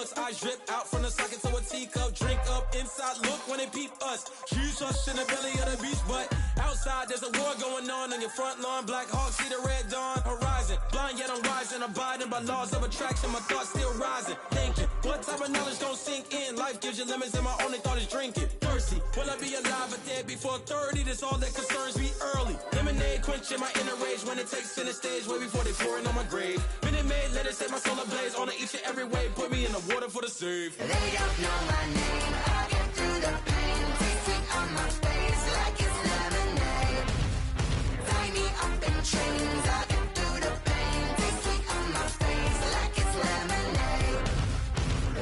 us. Eyes drip out from the socket to a teacup. Drink up inside, look when they peep us. Shoes us in the belly of the beach, but outside there's a war going on your front lawn. Black Hawk see the red dawn horizon. Blind yet I'm rising, abiding by laws of attraction. My thoughts still rising, thinking what type of knowledge don't sink in? Life gives you limits and my only thought is drinking. Thirsty, will I be alive or dead before 30? That's all that concerns me early. Lemonade quenching my inner rage when it takes center stage way before they pour it on my grave. Minute Maid, let it set my soul ablaze. On each and every way, put me in the water for the save. They don't know my name, I get through the pain. Tasting on my face like it's lemonade. Tie me up in chains, I get through the pain. Tasting on my face like it's lemonade.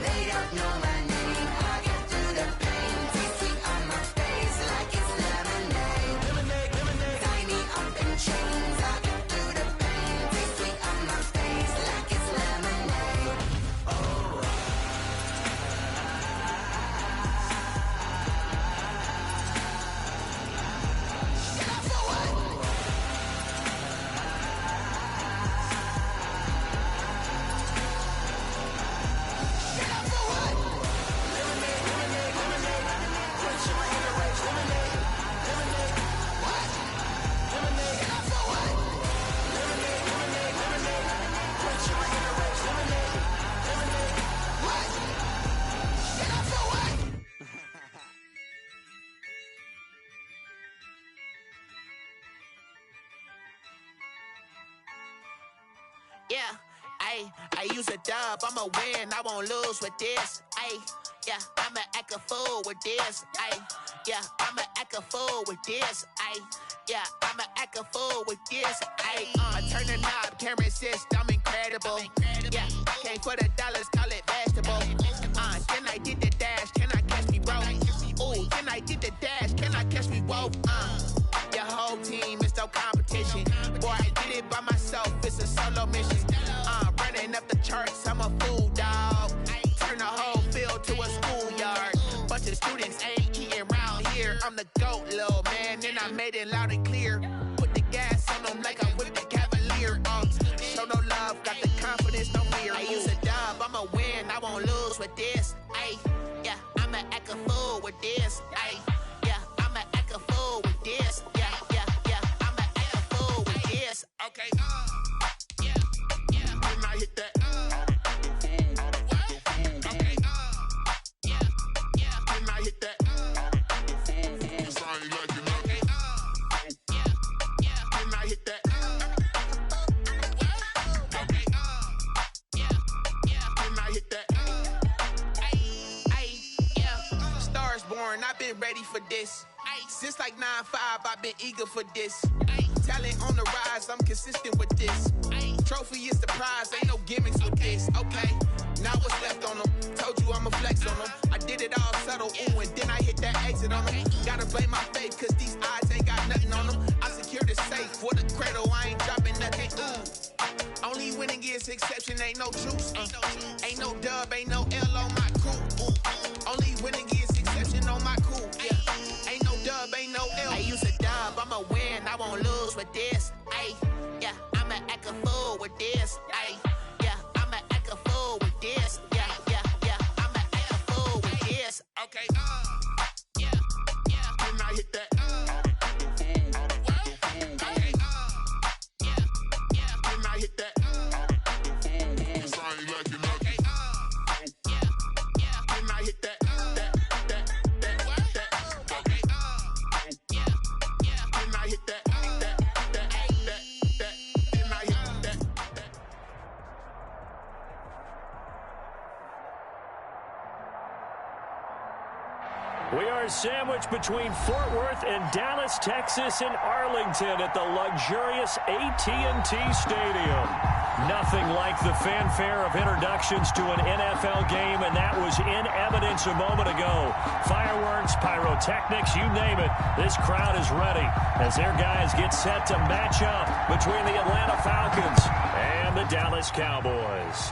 They don't know my name, I get through the pain. Tasting on my face like it's lemonade. Lemonade, lemonade. Tie me up in chains, I get through the pain. Tasting on my face like it's lemonade. Yeah, I use a dub, I'ma win, I won't lose with this. Yeah, I'ma act a fool with this. Yeah, I'ma act a fool with this. Yeah, I'ma act a fool with this. I turn the knob, camera assist, I'm incredible. Yeah, came for the dollars, call it vegetable. Can I get the dash? Can I catch me, bro? Ooh, can I get the dash? Can I catch me, whoa? Your whole team is no competition. Boy, I did it by myself, it's a solo mission. Running up the charts, I'm a fool, dog. Turn the whole field to a schoolyard. Bunch of students ain't eating round here. I'm the GOAT, little man, and I made it loud and clear. Put the gas on them like I'm with the Cavalier. Show no love, got the confidence, no fear. I use a dub, I'ma win, I won't lose with this. Yeah, I'ma act a fool with this. Yeah, I'ma act a fool with this. Yeah, I'ma act a fool with this. Okay, when I hit that. Okay, when I hit that. Sound like you know. Okay, when I hit that. Okay, when I hit that. Yeah. Stars born, I've been ready for this. Since like 9-5, I've been eager for this. Talent on the rise, I'm consistent with this. Trophy is the prize, ain't no gimmicks with this. Okay, now what's left on them? Told you I'ma flex on them. I did it all subtle, ooh, and then I hit that exit on them. Gotta blame my faith, cause these eyes ain't got nothing on them. I secured the safe for the cradle, I ain't dropping nothing, ooh. Only winning is exception, ain't no truce. Ain't no dub, ain't no L on my crew. Only winning is exception on my crew. Yeah, ain't no dub, ain't no L. I use a dub, I'ma win, I won't lose with this. Yeah, I'ma act a fool with this. Yeah, I'ma act a fool with this. Yeah, I'ma act a fool with this. Okay, when I hit that. Okay, when I hit that. Sound like you know. Okay, when I hit that. Okay, when I hit that. We are sandwiched between Fort Worth and Dallas, Texas, and Arlington at the luxurious AT&T Stadium. Nothing like the fanfare of introductions to an NFL game, and that was in evidence a moment ago. Fireworks, pyrotechnics, you name it, this crowd is ready as their guys get set to match up between the Atlanta Falcons and the Dallas Cowboys.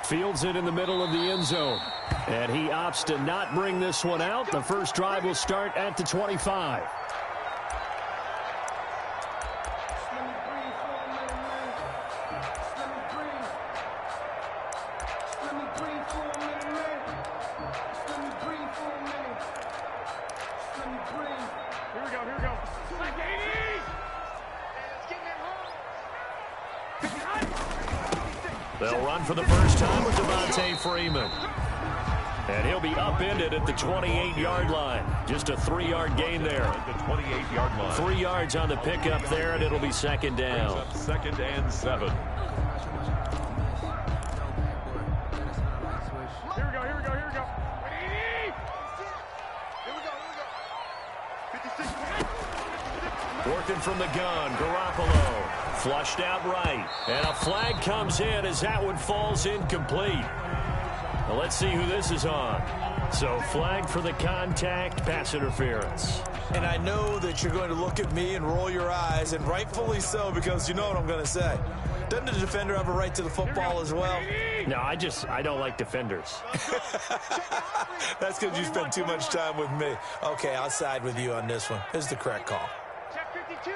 Fields it in the middle of the end zone. And he opts to not bring this one out. The first drive will start at the 25. They'll run for the first time with Devontae Freeman. And he'll be upended at the 28-yard line. Just a 3-yard gain there. At the 28-yard line. 3 yards on the pickup there, and it'll be second down. Second and 7. Here we go. Here we go. Here we go. 56. Working from the gun, Garoppolo. Flushed out right. And a flag comes in as that one falls incomplete. Well, let's see who this is on. So flag for the contact, pass interference. And I know that you're going to look at me and roll your eyes, and rightfully so, because you know what I'm going to say. Doesn't the defender have a right to the football as well? No, I don't like defenders. That's because you spend too much time with me. Okay, I'll side with you on this one. This is the correct call. Check 52.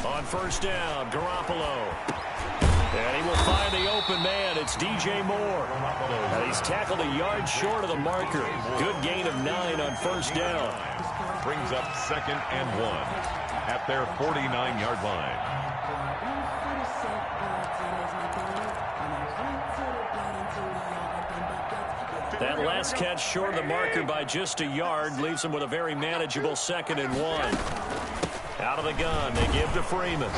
On first down, Garoppolo. And he will find the open man. It's DJ Moore. And he's tackled a yard short of the marker. Good gain of 9 on first down. Brings up second and 1 at their 49-yard line. That last catch short of the marker by just a yard leaves him with a very manageable second and 1. Out of the gun, they give to Freeman.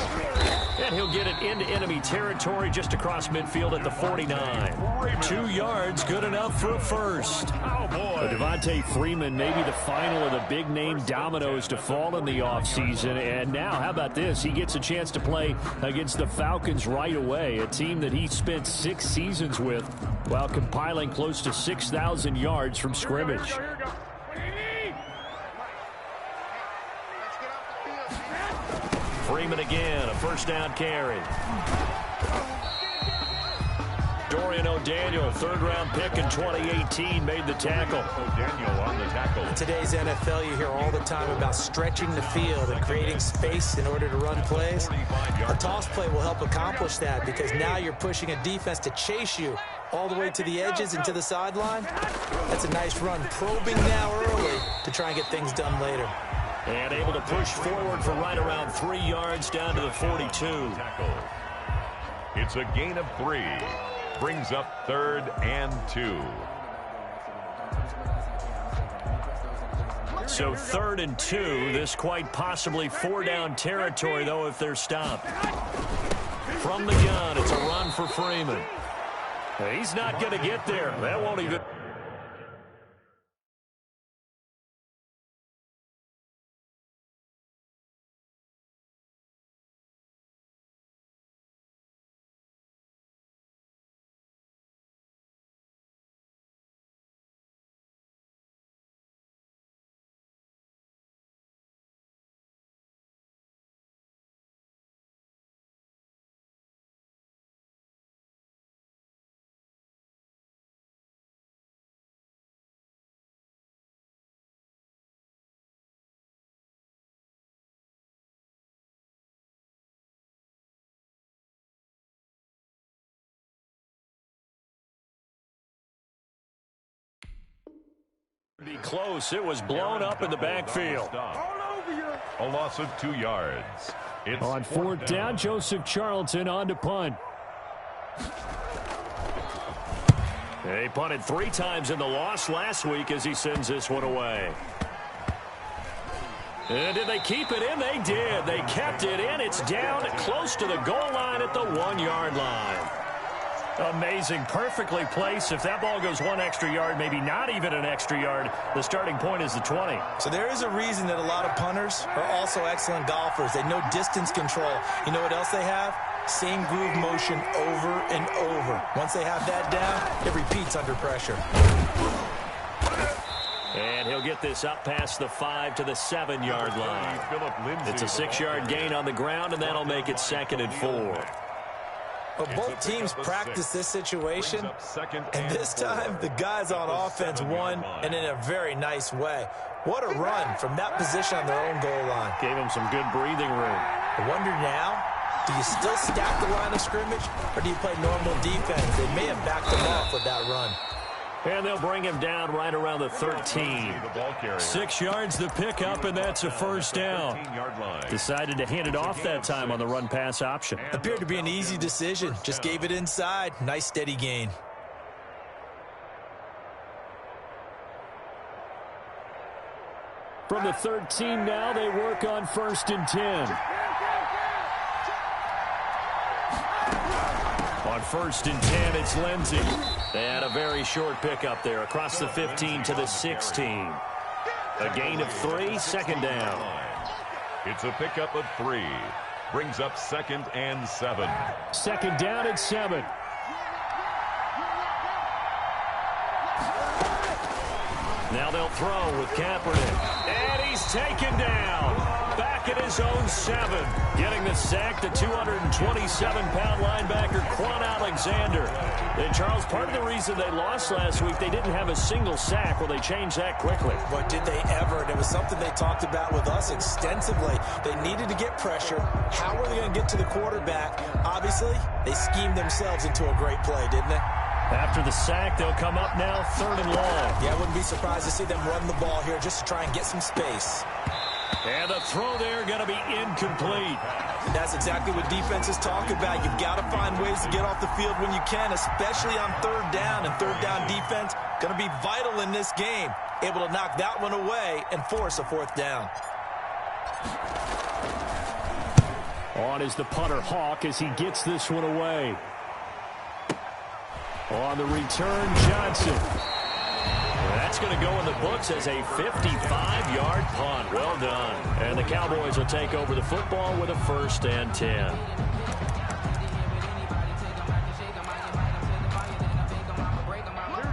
And he'll get it into enemy territory just across midfield at the 49. 2 yards, good enough for a first. Oh, boy. Devontae Freeman may be the final of the big-name dominoes to fall in the offseason. And now, how about this? He gets a chance to play against the Falcons right away, a team that he spent 6 seasons with while compiling close to 6,000 yards from scrimmage. Here we go. Freeman again, a first down carry. Dorian O'Daniel, third-round pick in 2018, made the tackle. O'Daniel on the tackle. In today's NFL, you hear all the time about stretching the field and creating space in order to run plays. A toss play will help accomplish that because now you're pushing a defense to chase you all the way to the edges and to the sideline. That's a nice run, probing now early to try and get things done later. And able to push forward for right around 3 yards down to the 42. It's a gain of 3. Brings up third and 2. So 3rd and 2. This quite possibly 4-down territory, though, if they're stopped. From the gun, it's a run for Freeman. He's not going to get there. That won't even... Be close. It was blown up in the backfield. A loss of 2 yards. It's On 4th down, Joseph Charlton on to punt. He punted 3 times in the loss last week as he sends this one away. And did they keep it in? They did. They kept it in. It's down close to the goal line at the 1-yard line. Amazing. Perfectly placed. If that ball goes 1 extra yard, maybe not even an extra yard, the starting point is the 20. So there is a reason that a lot of punters are also excellent golfers. They know distance control. You know what else they have? Same groove motion over and over. Once they have that down, it repeats under pressure. And he'll get this up past the 5 to the 7-yard line. It's a 6-yard gain on the ground, and that'll make it 2nd and 4. Well, both teams practice this situation, and this time the guys on offense won, and in a very nice way. What a run from that position on their own goal line. Gave him some good breathing room. I wonder now, do you still stack the line of scrimmage, or do you play normal defense? They may have backed them off with that run. And they'll bring him down right around the 13. 6 yards the pickup, and that's a first down. Decided to hand it off that time on the run-pass option. Appeared to be an easy decision. Just gave it inside. Nice steady gain. From the 13 now, they work on 1st and 10. On 1st and 10, it's Lindsey. They had a very short pickup there across the 15 to the 16. A gain of 3, 2nd down. It's a pickup of 3. Brings up 2nd and 7. 2nd down at 7. Now they'll throw with Kaepernick. And he's taken down. Back at his own 7. Getting the sack, the 227-pound linebacker, Quan Alexander. And Charles, part of the reason they lost last week, they didn't have a single sack. Well, they changed that quickly. But did they ever? And it was something they talked about with us extensively. They needed to get pressure. How were they going to get to the quarterback? Obviously, they schemed themselves into a great play, didn't they? After the sack, they'll come up now 3rd and long. Yeah, I wouldn't be surprised to see them run the ball here just to try and get some space. And the throw there going to be incomplete. And that's exactly what defenses talk about. You've got to find ways to get off the field when you can, especially on 3rd down. And 3rd down defense going to be vital in this game. Able to knock that one away and force a 4th down. On is the punter, Hawk, as he gets this one away. On the return, Johnson. That's going to go in the books as a 55-yard punt. Well done. And the Cowboys will take over the football with a 1st and 10.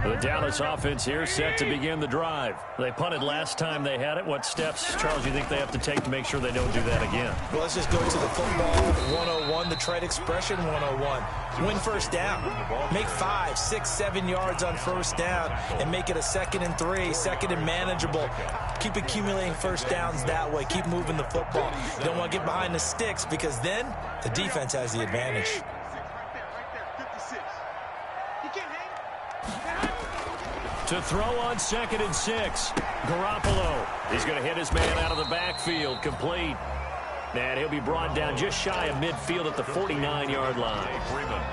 The Dallas offense here set to begin the drive. They punted last time they had it. What steps, Charles, do you think they have to take to make sure they don't do that again? Well, let's just go to the football 101, the trade expression 101. Win 1st down. Make 5, 6, 7 yards on 1st down and make it a 2nd and 3, 2nd and manageable. Keep accumulating 1st downs that way. Keep moving the football. You don't want to get behind the sticks because then the defense has the advantage. To throw on 2nd and 6. Garoppolo. He's going to hit his man out of the backfield. Complete. And he'll be brought down just shy of midfield at the 49-yard line.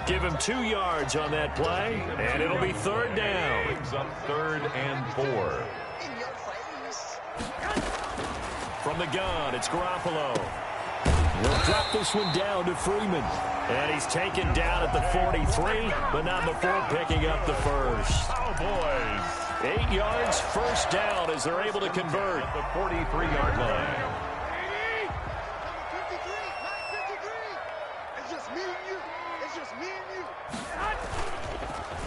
Give him 2 yards on that play, and it'll be 3rd down. Brings up 3rd and 4. From the gun, it's Garoppolo. We'll drop this one down to Freeman. And he's taken down at the 43, but not before picking up the 1st. Cowboys. 8 yards, 1st down as they're able to convert. At the 43-yard line.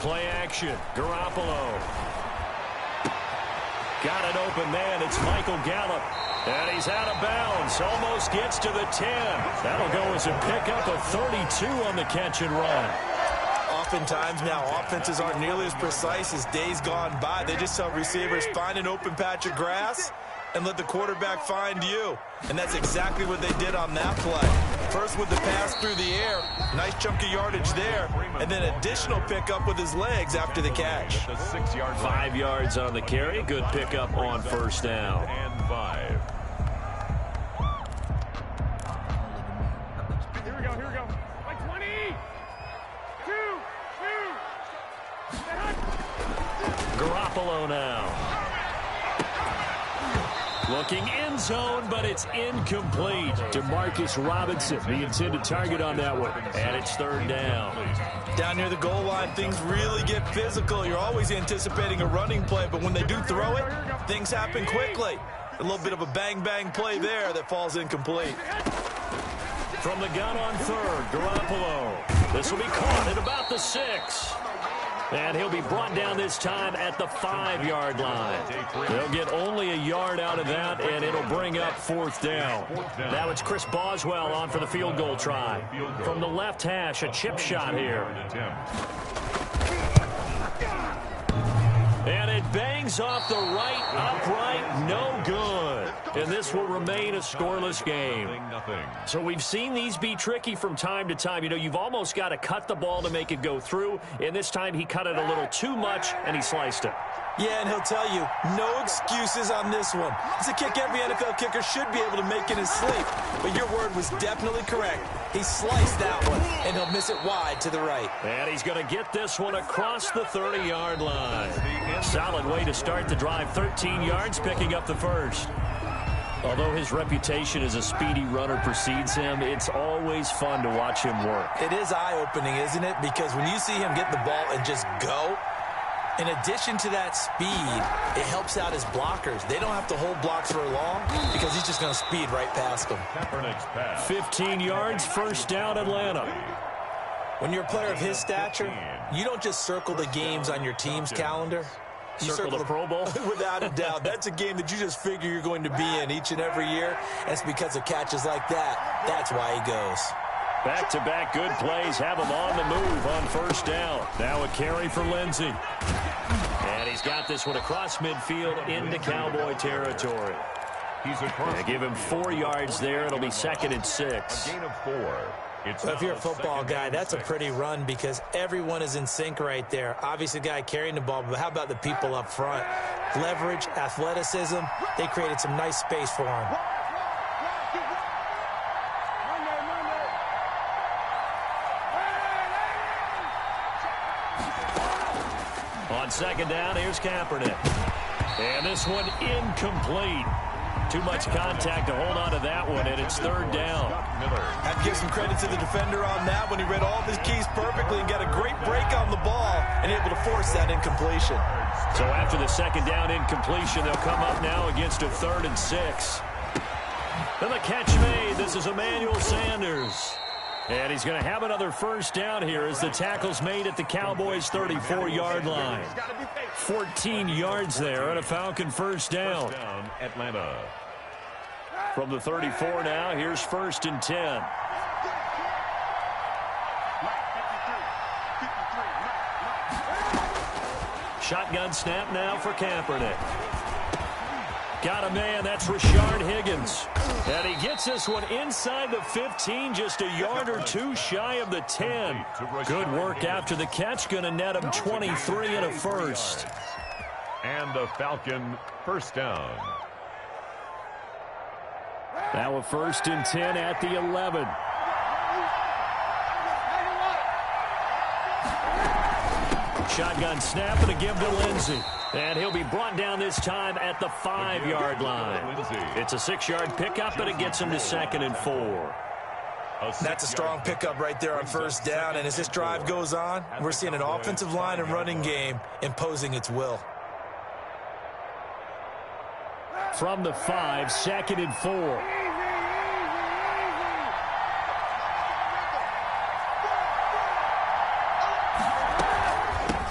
Play action. Garoppolo. Got an open man. It's Michael Gallup. And he's out of bounds. Almost gets to the 10. That'll go as a pickup of 32 on the catch and run. Oftentimes now, offenses aren't nearly as precise as days gone by. They just tell receivers, find an open patch of grass and let the quarterback find you. And that's exactly what they did on that play. First with the pass through the air, nice chunk of yardage there, and then additional pickup with his legs after the catch. 5 yards on the carry, good pickup on 1st down. And 5. Here we go. Like 20. 2. Garoppolo now. Looking end zone, but it's incomplete. Demarcus Robinson, the intended target on that one. And it's 3rd down. Down near the goal line, things really get physical. You're always anticipating a running play, but when they do throw it, things happen quickly. A little bit of a bang-bang play there that falls incomplete. From the gun on 3rd, Garoppolo. This will be caught at about the 6. And he'll be brought down this time at the 5-yard line. They'll get only a yard out of that, and it'll bring up 4th down. Now it's Chris Boswell on for the field goal try. From the left hash, a chip shot here. And it bangs off the right upright, no good. And this will remain a scoreless game. So we've seen these be tricky from time to time. You know, you've almost got to cut the ball to make it go through. And this time he cut it a little too much, and he sliced it. Yeah, and he'll tell you, no excuses on this one. It's a kick every NFL kicker should be able to make in his sleep. But your word was definitely correct. He sliced that one, and he'll miss it wide to the right. And he's going to get this one across the 30-yard line. Solid way to start the drive. 13 yards, picking up the first. Although his reputation as a speedy runner precedes him, it's always fun to watch him work. It is eye-opening, isn't it? Because when you see him get the ball and just go, in addition to that speed, it helps out his blockers. They don't have to hold blocks for long because he's just going to speed right past them. 15 yards, first down, Atlanta. When you're a player of his stature, you don't just circle the games on your team's calendar. You circle the Pro Bowl? Without a doubt. That's a game that you just figure you're going to be in each and every year. And it's because of catches like that. That's why he goes. Back-to-back good plays have him on the move on first down. Now a carry for Lindsey. And he's got this one across midfield into Cowboy territory. They give him 4 yards there. It'll be 2nd and 6. A gain of 4. Well, if you're a football guy, that's a pretty run because everyone is in sync right there. Obviously, the guy carrying the ball, but how about the people up front? Leverage, athleticism, they created some nice space for him. On 2nd down, here's Kaepernick. And this one incomplete. Too much contact to hold on to that one, and it's 3rd down. Have to give some credit to the defender on that when he read all of his keys perfectly and got a great break on the ball and able to force that incompletion. So after the 2nd down incompletion, they'll come up now against a 3rd and 6. Then the catch made. This is Emmanuel Sanders. And he's going to have another first down here as the tackle's made at the Cowboys' 34-yard line. 14 yards there and a Falcon first down. Atlanta. From the 34 now, here's 1st and 10. Shotgun snap now for Kaepernick. Got a man, that's Rashard Higgins. And he gets this one inside the 15, just a yard or two shy of the 10. Good work after the catch, going to net him 23 and a first. And a Falcon first down. Now a 1st and 10 at the 11. Shotgun snap and a give to Lindsey. And he'll be brought down this time at the 5-yard line. It's a 6-yard pickup, but it gets him to 2nd and 4. That's a strong pickup right there on first down. And as this drive goes on, we're seeing an offensive line and running game imposing its will. From the 5, 2nd and 4.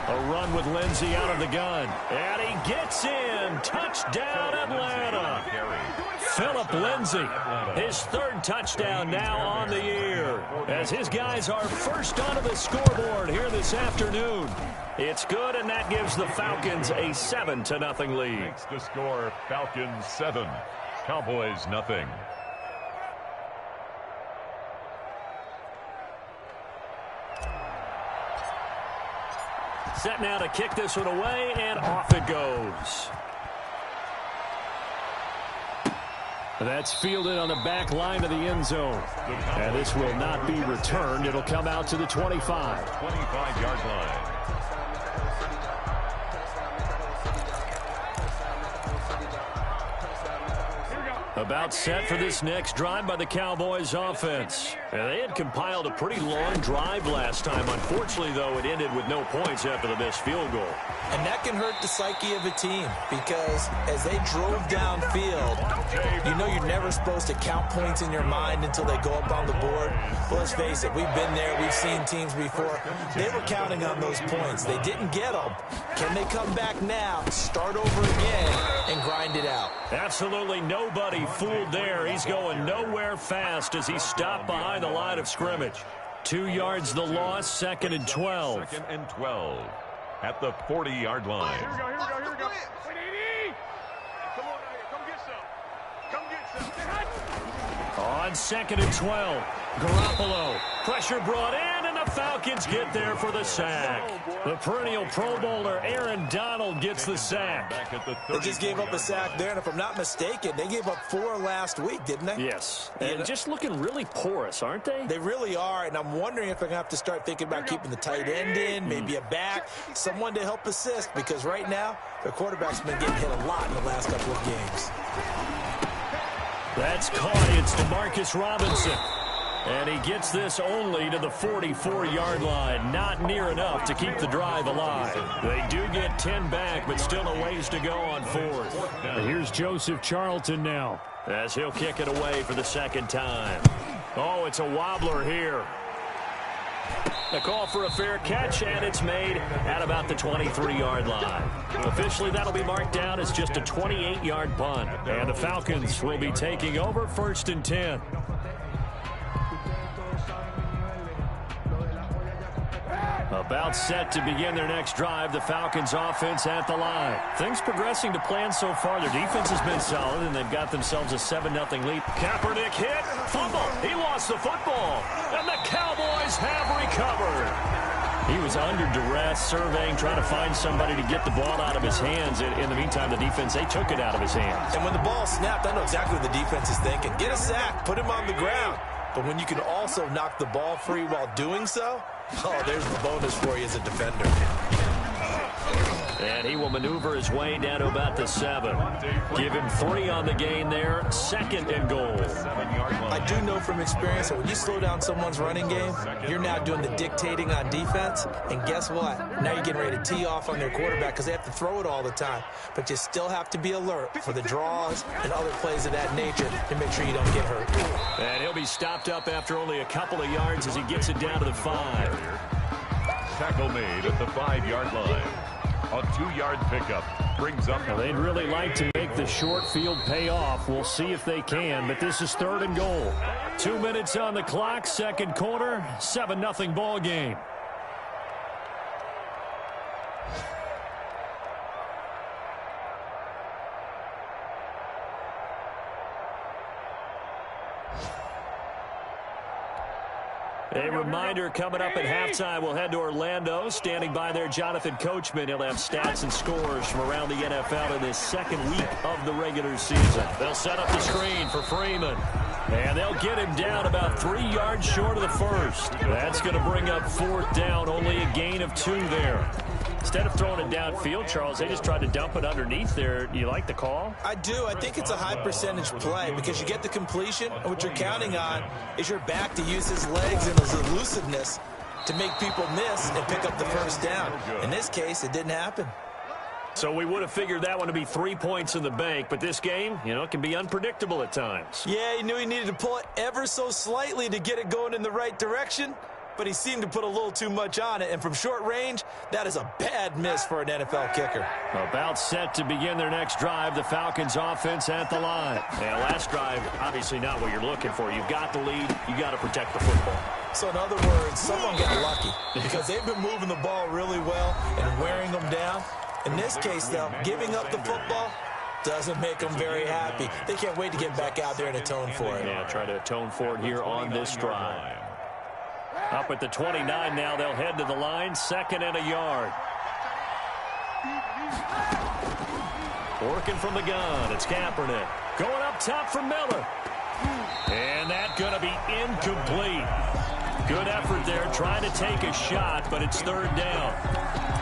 A run with Lindsey out of the gun. And he gets in. Touchdown, Atlanta. Phillip Lindsey, his 3rd touchdown now on the year. As his guys are first onto the scoreboard here this afternoon. It's good, and that gives the Falcons a 7-0 lead. Makes the score Falcons 7, Cowboys nothing. Set now to kick this one away, and off it goes. That's fielded on the back line of the end zone. And this will not be returned. It'll come out to the 25. 25-yard line. About set for this next drive by the Cowboys offense. And they had compiled a pretty long drive last time. Unfortunately, though, it ended with no points after the missed field goal. And that can hurt the psyche of a team because as they drove downfield, you know you're never supposed to count points in your mind until they go up on the board. Well, let's face it, we've been there. We've seen teams before. They were counting on those points. They didn't get them. Can they come back now, start over again, and grind it out? Absolutely nobody fooled there. He's going nowhere fast as he stopped behind the line of scrimmage. 2 yards the loss, 2nd and 12. 2nd and 12. at the 40-yard line. Here we go. Wait, 80. Come on out here. Come get some. Come get some. On 2nd and 12, Garoppolo. Pressure brought in, and the Falcons get there for the sack. The perennial Pro Bowler Aaron Donald gets the sack. They just gave up a sack there, and if I'm not mistaken, they gave up 4 last week, didn't they? Yes, and just looking really porous, aren't they? They really are, and I'm wondering if they're going to have to start thinking about keeping the tight end in, maybe a back, someone to help assist, because right now, their quarterback's been getting hit a lot in the last couple of games. That's caught. It's DeMarcus Robinson. And he gets this only to the 44-yard line. Not near enough to keep the drive alive. They do get 10 back, but still a ways to go on 4th. And here's Joseph Charlton now, as he'll kick it away for the 2nd time. Oh, it's a wobbler here. The call for a fair catch, and it's made at about the 23-yard line. Officially, that'll be marked down as just a 28-yard punt. And the Falcons will be taking over 1st and 10. About set to begin their next drive, the Falcons offense at the line. Things progressing to plan so far. Their defense has been solid, and they've got themselves a 7-0 lead. Kaepernick hit, fumble. He lost the football, and the Cowboys have recovered. He was under duress, surveying, trying to find somebody to get the ball out of his hands. In the meantime, the defense, they took it out of his hands. And when the ball snapped, I know exactly what the defense is thinking. Get a sack, put him on the ground. But when you can also knock the ball free while doing so, oh, there's the bonus for you as a defender. And he will maneuver his way down to about the 7. Give him 3 on the gain there. 2nd and goal. I do know from experience that when you slow down someone's running game, you're now doing the dictating on defense. And guess what? Now you're getting ready to tee off on their quarterback because they have to throw it all the time. But you still have to be alert for the draws and other plays of that nature to make sure you don't get hurt. And he'll be stopped up after only a couple of yards as he gets it down to the 5. Tackle made at the 5-yard line. A 2-yard pickup brings up. Now, they'd really like to make the short field pay off. We'll see if they can, but this is 3rd and goal. 2 minutes on the clock, 2nd quarter, 7-0 ball game. A reminder coming up at halftime, we'll head to Orlando. Standing by there, Jonathan Coachman. He'll have stats and scores from around the NFL in this 2nd week of the regular season. They'll set up the screen for Freeman. And they'll get him down about 3 yards short of the 1st. That's going to bring up 4th down, only a gain of 2 there. Instead of throwing it downfield, Charles, they just tried to dump it underneath there. Do you like the call? I do. I think it's a high percentage play because you get the completion, and what you're counting on is your back to use his legs and his elusiveness to make people miss and pick up the 1st down. In this case, it didn't happen. So we would have figured that one to be 3 points in the bank, but this game, it can be unpredictable at times. Yeah, he knew he needed to pull it ever so slightly to get it going in the right direction, but he seemed to put a little too much on it, and from short range, that is a bad miss for an NFL kicker. About set to begin their next drive, the Falcons offense at the line. And last drive, obviously not what you're looking for. You've got the lead, you got to protect the football. So in other words, someone got lucky because they've been moving the ball really well and wearing them down. In this case, though, giving up the football doesn't make them very happy. They can't wait to get back out there and atone for it. Yeah, try to atone for it here on this drive. Up at the 29 now, they'll head to the line, 2nd and a yard. Working from the gun, it's Kaepernick. Going up top for Miller. And that's going to be incomplete. Good effort there, trying to take a shot, but it's 3rd down.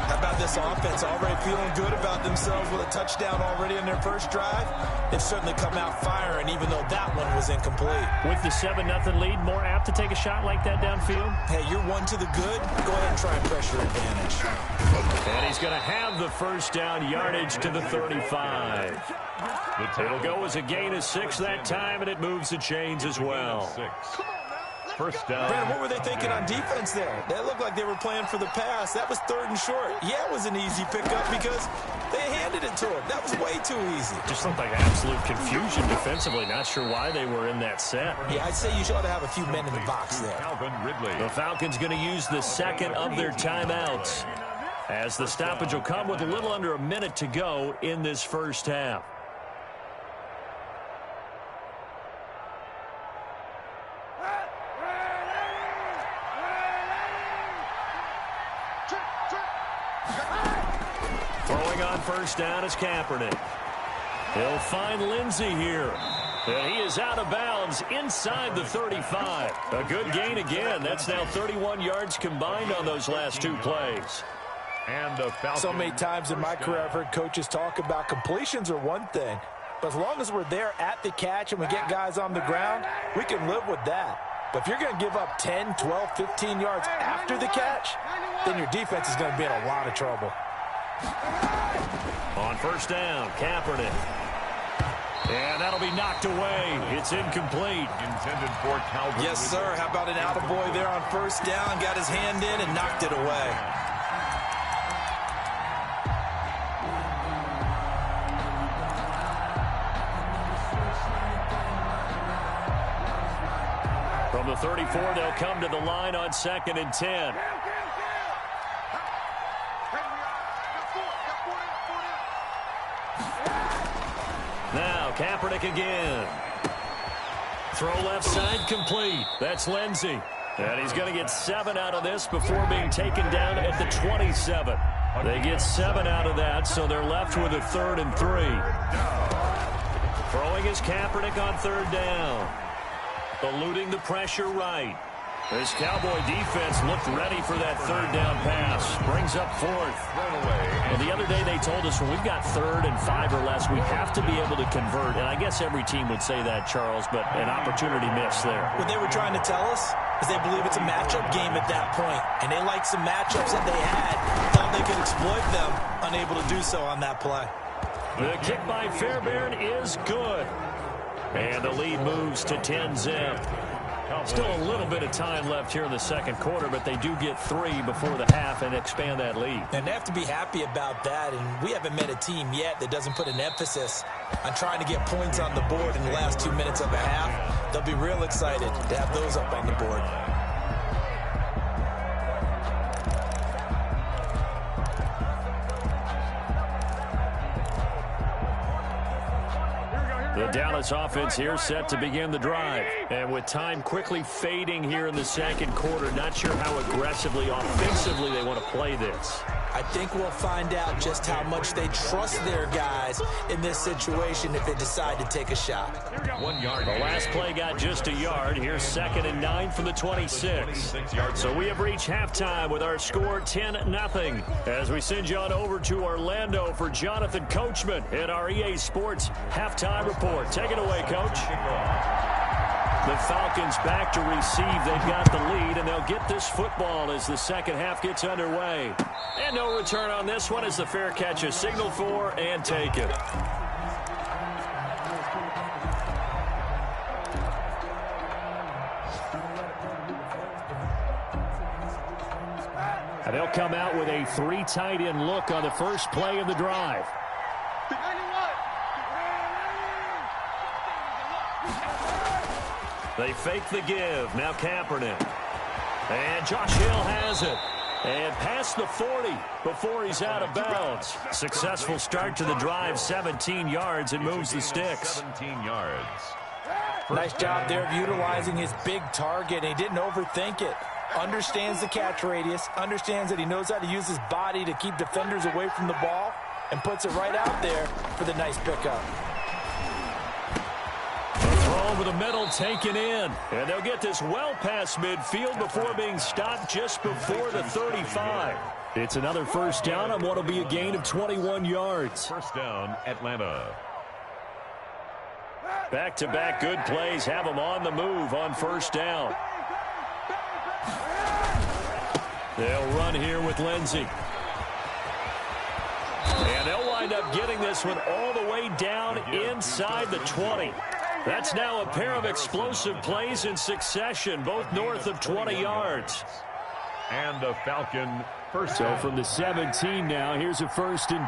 How about this offense already feeling good about themselves with a touchdown already in their 1st drive? They've certainly come out firing, even though that one was incomplete. With the 7-0 lead, more apt to take a shot like that downfield? Hey, you're 1 to the good. Go ahead and try and pressure advantage. And he's going to have the 1st down, yardage to the 35. It'll go as a gain of 6 that time, and it moves the chains as well. 1st down. Brandon, what were they thinking on defense there? That looked like they were playing for the pass. That was 3rd and short. Yeah, it was an easy pickup because they handed it to him. That was way too easy. Just looked like absolute confusion defensively. Not sure why they were in that set. Yeah, I'd say you ought to have a few men in the box there. Calvin Ridley. The Falcons going to use the 2nd of their timeouts. as the stoppage will come with a little under a minute to go in this first half. Throwing on first down is Kaepernick. He'll find Lindsey here. And he is out of bounds inside the 35. A good gain again. That's now 31 yards combined on those last two plays. And the Falcons. So many times in my career I've heard coaches talk about completions are one thing, but as long as we're there at the catch and we get guys on the ground, we can live with that. But if you're going to give up 10, 12, 15 yards after the catch, then your defense is going to be in a lot of trouble. On first down, Kaepernick. And that'll be knocked away. It's incomplete. Intended for Calvin. Yes, sir. How about an attaboy there on first down? Got his hand in and knocked it away. From the 34, they'll come to the line on 2nd and 10. Now, Kaepernick again. Throw left side complete. That's Lindsey. And he's going to get 7 out of this before being taken down at the 27. They get 7 out of that, so they're left with a 3rd and 3. Throwing is Kaepernick on 3rd down. Eluding the pressure right. This Cowboy defense looked ready for that 3rd down pass. Brings up 4th. Well, the other day they told us when we've got 3rd and 5 or less, we have to be able to convert. And I guess every team would say that, Charles, but an opportunity missed there. What they were trying to tell us is they believe it's a matchup game at that point. And they liked some matchups that they had, thought they could exploit them, unable to do so on that play. The kick by Fairbairn is good. And the lead moves to 10-zip. Still a little bit of time left here in the second quarter, but they do get 3 before the half and expand that lead. And they have to be happy about that, and we haven't met a team yet that doesn't put an emphasis on trying to get points on the board in the last 2 minutes of a half. They'll be real excited to have those up on the board. The Dallas offense here set to begin the drive. And with time quickly fading here in the second quarter, not sure how aggressively, offensively they want to play this. I think we'll find out just how much they trust their guys in this situation if they decide to take a shot. 1 yard. The last play got just a yard. Here's 2nd and 9 from the 26. So we have reached halftime with our score 10-0. As we send you on over to Orlando for Jonathan Coachman in our EA Sports halftime report. Take it away, Coach. The Falcons back to receive. They've got the lead, and they'll get this football as the second half gets underway. And no return on this one as the fair catch is signaled for and taken. And they'll come out with a 3 tight end look on the first play of the drive. They fake the give. Now Kaepernick. And Josh Hill has it. And past the 40 before he's out of bounds. Successful start to the drive, 17 yards, and moves the sticks. 17 yards. Nice job there of utilizing his big target. He didn't overthink it. Understands the catch radius. Understands that he knows how to use his body to keep defenders away from the ball. And puts it right out there for the nice pickup. Over the middle, taken in. And they'll get this well past midfield before being stopped just before the 35. It's another first down on what will be a gain of 21 yards. First down, Atlanta. Back-to-back good plays have them on the move on first down. They'll run here with Lindsey. And they'll wind up getting this one all the way down inside the 20. That's now a pair of explosive plays in succession, both north of 20 yards. And a Falcon first. So from the 17 now, here's a 1st and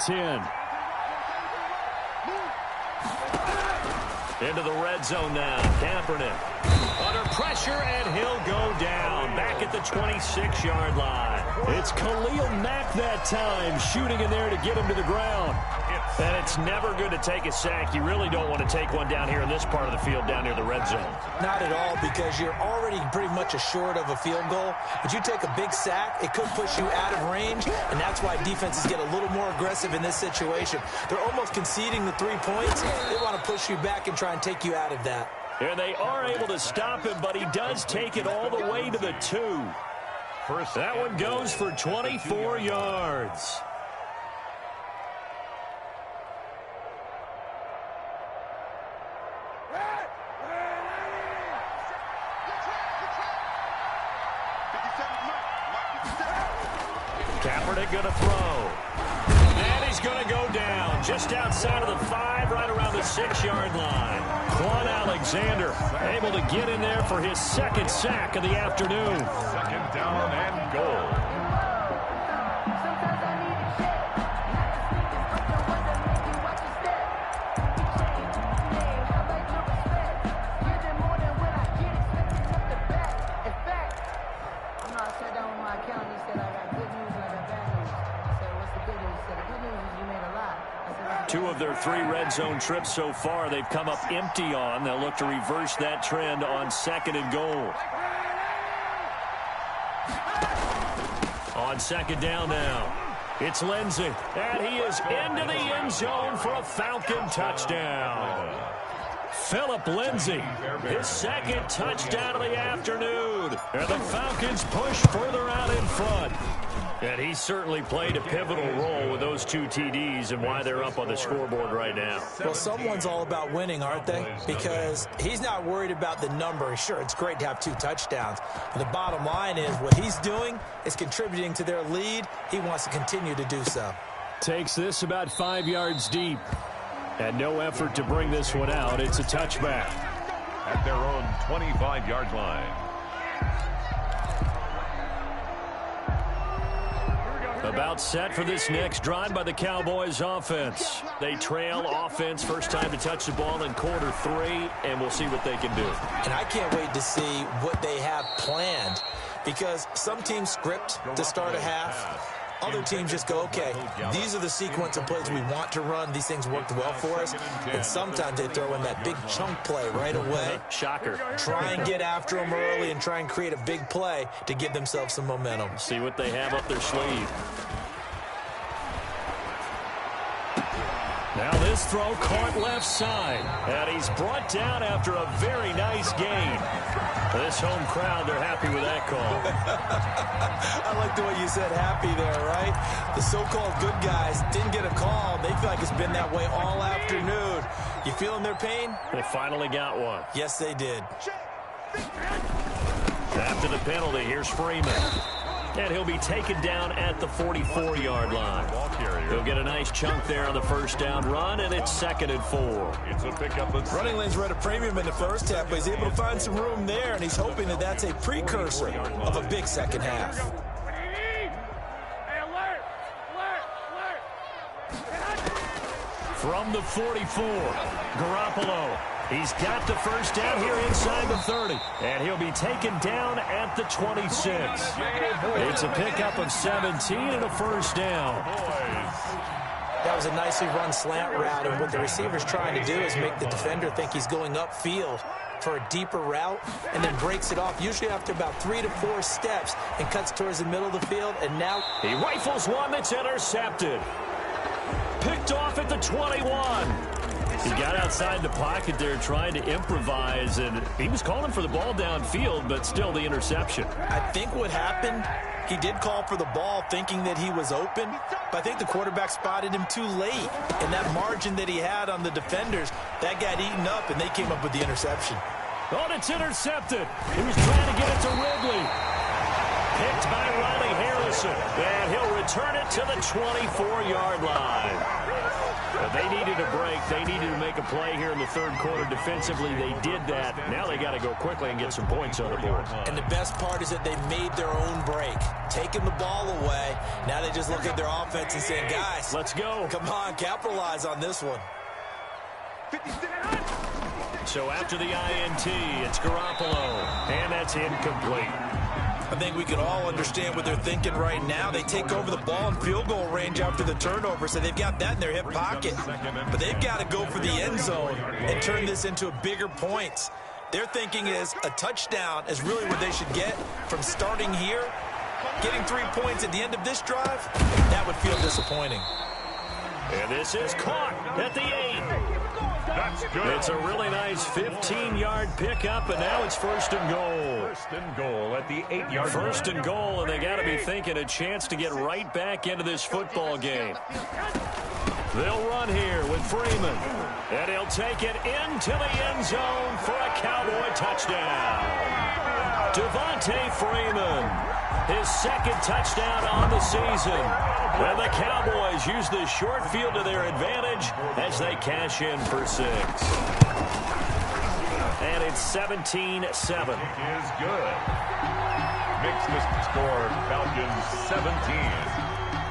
10. Into the red zone now. Kaepernick under pressure, and he'll go down. Back at the 26-yard line. It's Khalil Mack that time, shooting in there to get him to the ground. And it's never good to take a sack. You really don't want to take one down here in this part of the field, down near the red zone. Not at all, because you're already pretty much assured of a field goal. But you take a big sack, it could push you out of range, and that's why defenses get a little more aggressive in this situation. They're almost conceding the 3 points. They want to push you back and try and take you out of that. And they are able to stop him, but he does take it all the way to the 2. That one goes for 24 yards. Kaepernick going to throw. And he's going to go down just outside of the 5, right around the 6-yard line. Quan Alexander able to get in there for his second sack of the afternoon. Second down and goal. Two of their 3 red zone trips so far, they've come up empty on. They'll look to reverse that trend on 2nd and goal. On 2nd down now, it's Lindsey. And he is into the end zone for a Falcon touchdown. Phillip Lindsey, his 2nd touchdown of the afternoon. And the Falcons push further out in front. And he certainly played a pivotal role with those 2 TDs and why they're up on the scoreboard right now. Well, someone's all about winning, aren't they? Because he's not worried about the number. Sure, it's great to have 2 touchdowns. But the bottom line is what he's doing is contributing to their lead. He wants to continue to do so. Takes this about 5 yards deep. And no effort to bring this one out. It's a touchback. At their own 25-yard line. About set for this next drive by the Cowboys offense. They trail offense, first time to touch the ball in quarter 3, and we'll see what they can do. And I can't wait to see what they have planned, because some teams script to start a half. Other teams just go, okay, these are the sequence of plays we want to run. These things worked well for us. And sometimes they throw in that big chunk play right away. Shocker. Try and get after them early and try and create a big play to give themselves some momentum. See what they have up their sleeve. Now this throw caught left side. And he's brought down after a very nice gain. This home crowd, they're happy with that call. I like the way you said happy there, right? The so-called good guys didn't get a call. They feel like it's been that way all afternoon. You feeling their pain? They finally got one. Yes, they did. After the penalty, here's Freeman. And he'll be taken down at the 44-yard line. He'll get a nice chunk there on the first down run, and it's 2nd and 4. It's a pickup. Running lanes were at a premium in the first half, but he's able to find some room there, and he's hoping that that's a precursor of a big second half. From the 44, Garoppolo. He's got the first down here inside the 30, and he'll be taken down at the 26. It's a pickup of 17 and a first down. That was a nicely run slant route, and what the receiver's trying to do is make the defender think he's going upfield for a deeper route, and then breaks it off, usually after about 3 to 4 steps, and cuts towards the middle of the field, and now he rifles one that's intercepted. Picked off at the 21. He got outside the pocket there trying to improvise, and he was calling for the ball downfield, but still the interception. I think what happened, he did call for the ball thinking that he was open, but I think the quarterback spotted him too late. And that margin that he had on the defenders, that got eaten up, and they came up with the interception. Oh, it's intercepted. He was trying to get it to Ridley. Picked by Riley Harrison, and he'll return it to the 24-yard line. They needed a break. They needed to make a play here in the third quarter defensively. They did that. Now they got to go quickly and get some points on the board. And the best part is that they made their own break, taking the ball away. Now they just look at their offense and saying, guys, let's go. Come on, capitalize on this one. So after the INT, it's Garoppolo, and that's incomplete. I think we can all understand what they're thinking right now. They take over the ball in field goal range after the turnover, so they've got that in their hip pocket. But they've got to go for the end zone and turn this into a bigger points. Their thinking is a touchdown is really what they should get from starting here. Getting 3 points at the end of this drive, that would feel disappointing. And this is caught at the 8. That's good. It's a really nice 15-yard pickup, and now it's first and goal. First and goal at the 8-yard line. First and goal, and they got to be thinking a chance to get right back into this football game. They'll run here with Freeman, and he'll take it into the end zone for a Cowboy touchdown. Devontae Freeman, his second touchdown on the season. And the Cowboys use the short field to their advantage as they cash in for 6. And it's 17-7. Is good. Makes the score Falcons 17.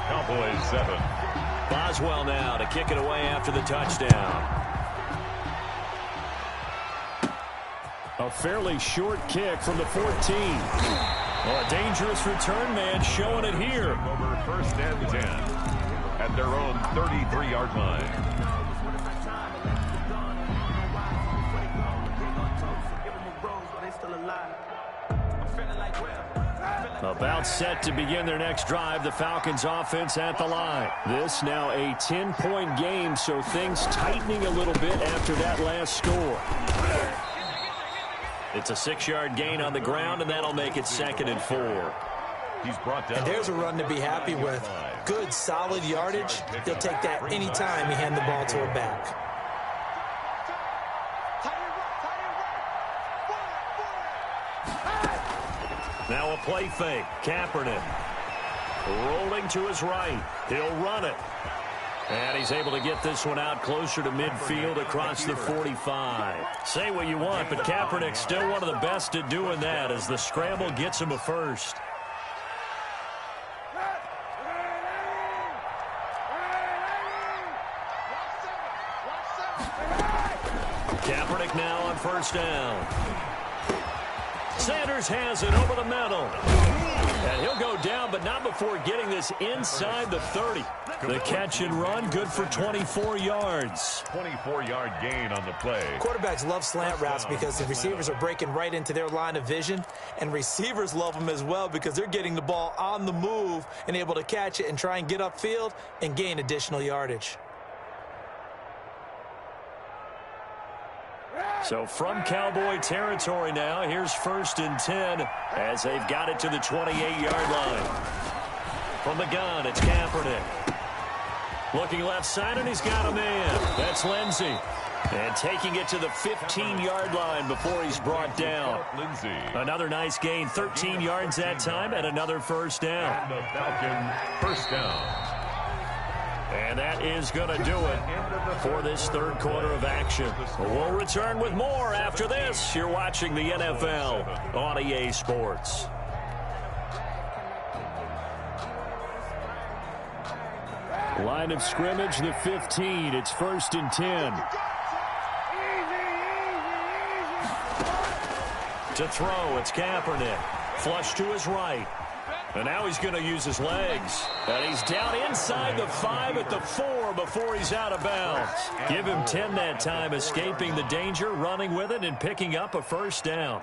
Cowboys 7. Boswell now to kick it away after the touchdown. A fairly short kick from the 14. Well, a dangerous return man showing it here. Over first and 10 at their own 33-yard line. About set to begin their next drive, the Falcons offense at the line. This now a 10-point game, so things tightening a little bit after that last score. It's a 6-yard gain on the ground, and that'll make it 2nd and 4. He's brought down. And there's a run to be happy with. Good, solid yardage. He'll take that anytime you hand the ball to a back. Now a play fake. Kaepernick rolling to his right. He'll run it. And he's able to get this one out closer to midfield across the 45. Say what you want, but Kaepernick's still one of the best at doing that as the scramble gets him a first. Kaepernick now on first down. Sanders has it over the middle. And he'll go down, but not before getting this inside the 30. The catch and run, good for 24 yards. 24-yard gain on the play. Quarterbacks love slant routes because the receivers are breaking right into their line of vision, and receivers love them as well because they're getting the ball on the move and able to catch it and try and get upfield and gain additional yardage. So from Cowboy territory now, here's 1st and 10 as they've got it to the 28-yard line. From the gun, it's Kaepernick. Looking left side, and he's got a man. That's Lindsey. And taking it to the 15-yard line before he's brought down. Lindsey. Another nice gain, 13 yards that time, and another first down. And the Falcon first down. And that is going to do it for this third quarter of action. We'll return with more after this. You're watching the NFL on EA Sports. Line of scrimmage, the 15. It's 1st and 10. To throw, it's Kaepernick. Flush to his right. And now he's going to use his legs. And he's down inside the 5 at the 4 before he's out of bounds. Give him 10 that time, escaping the danger, running with it, and picking up a first down.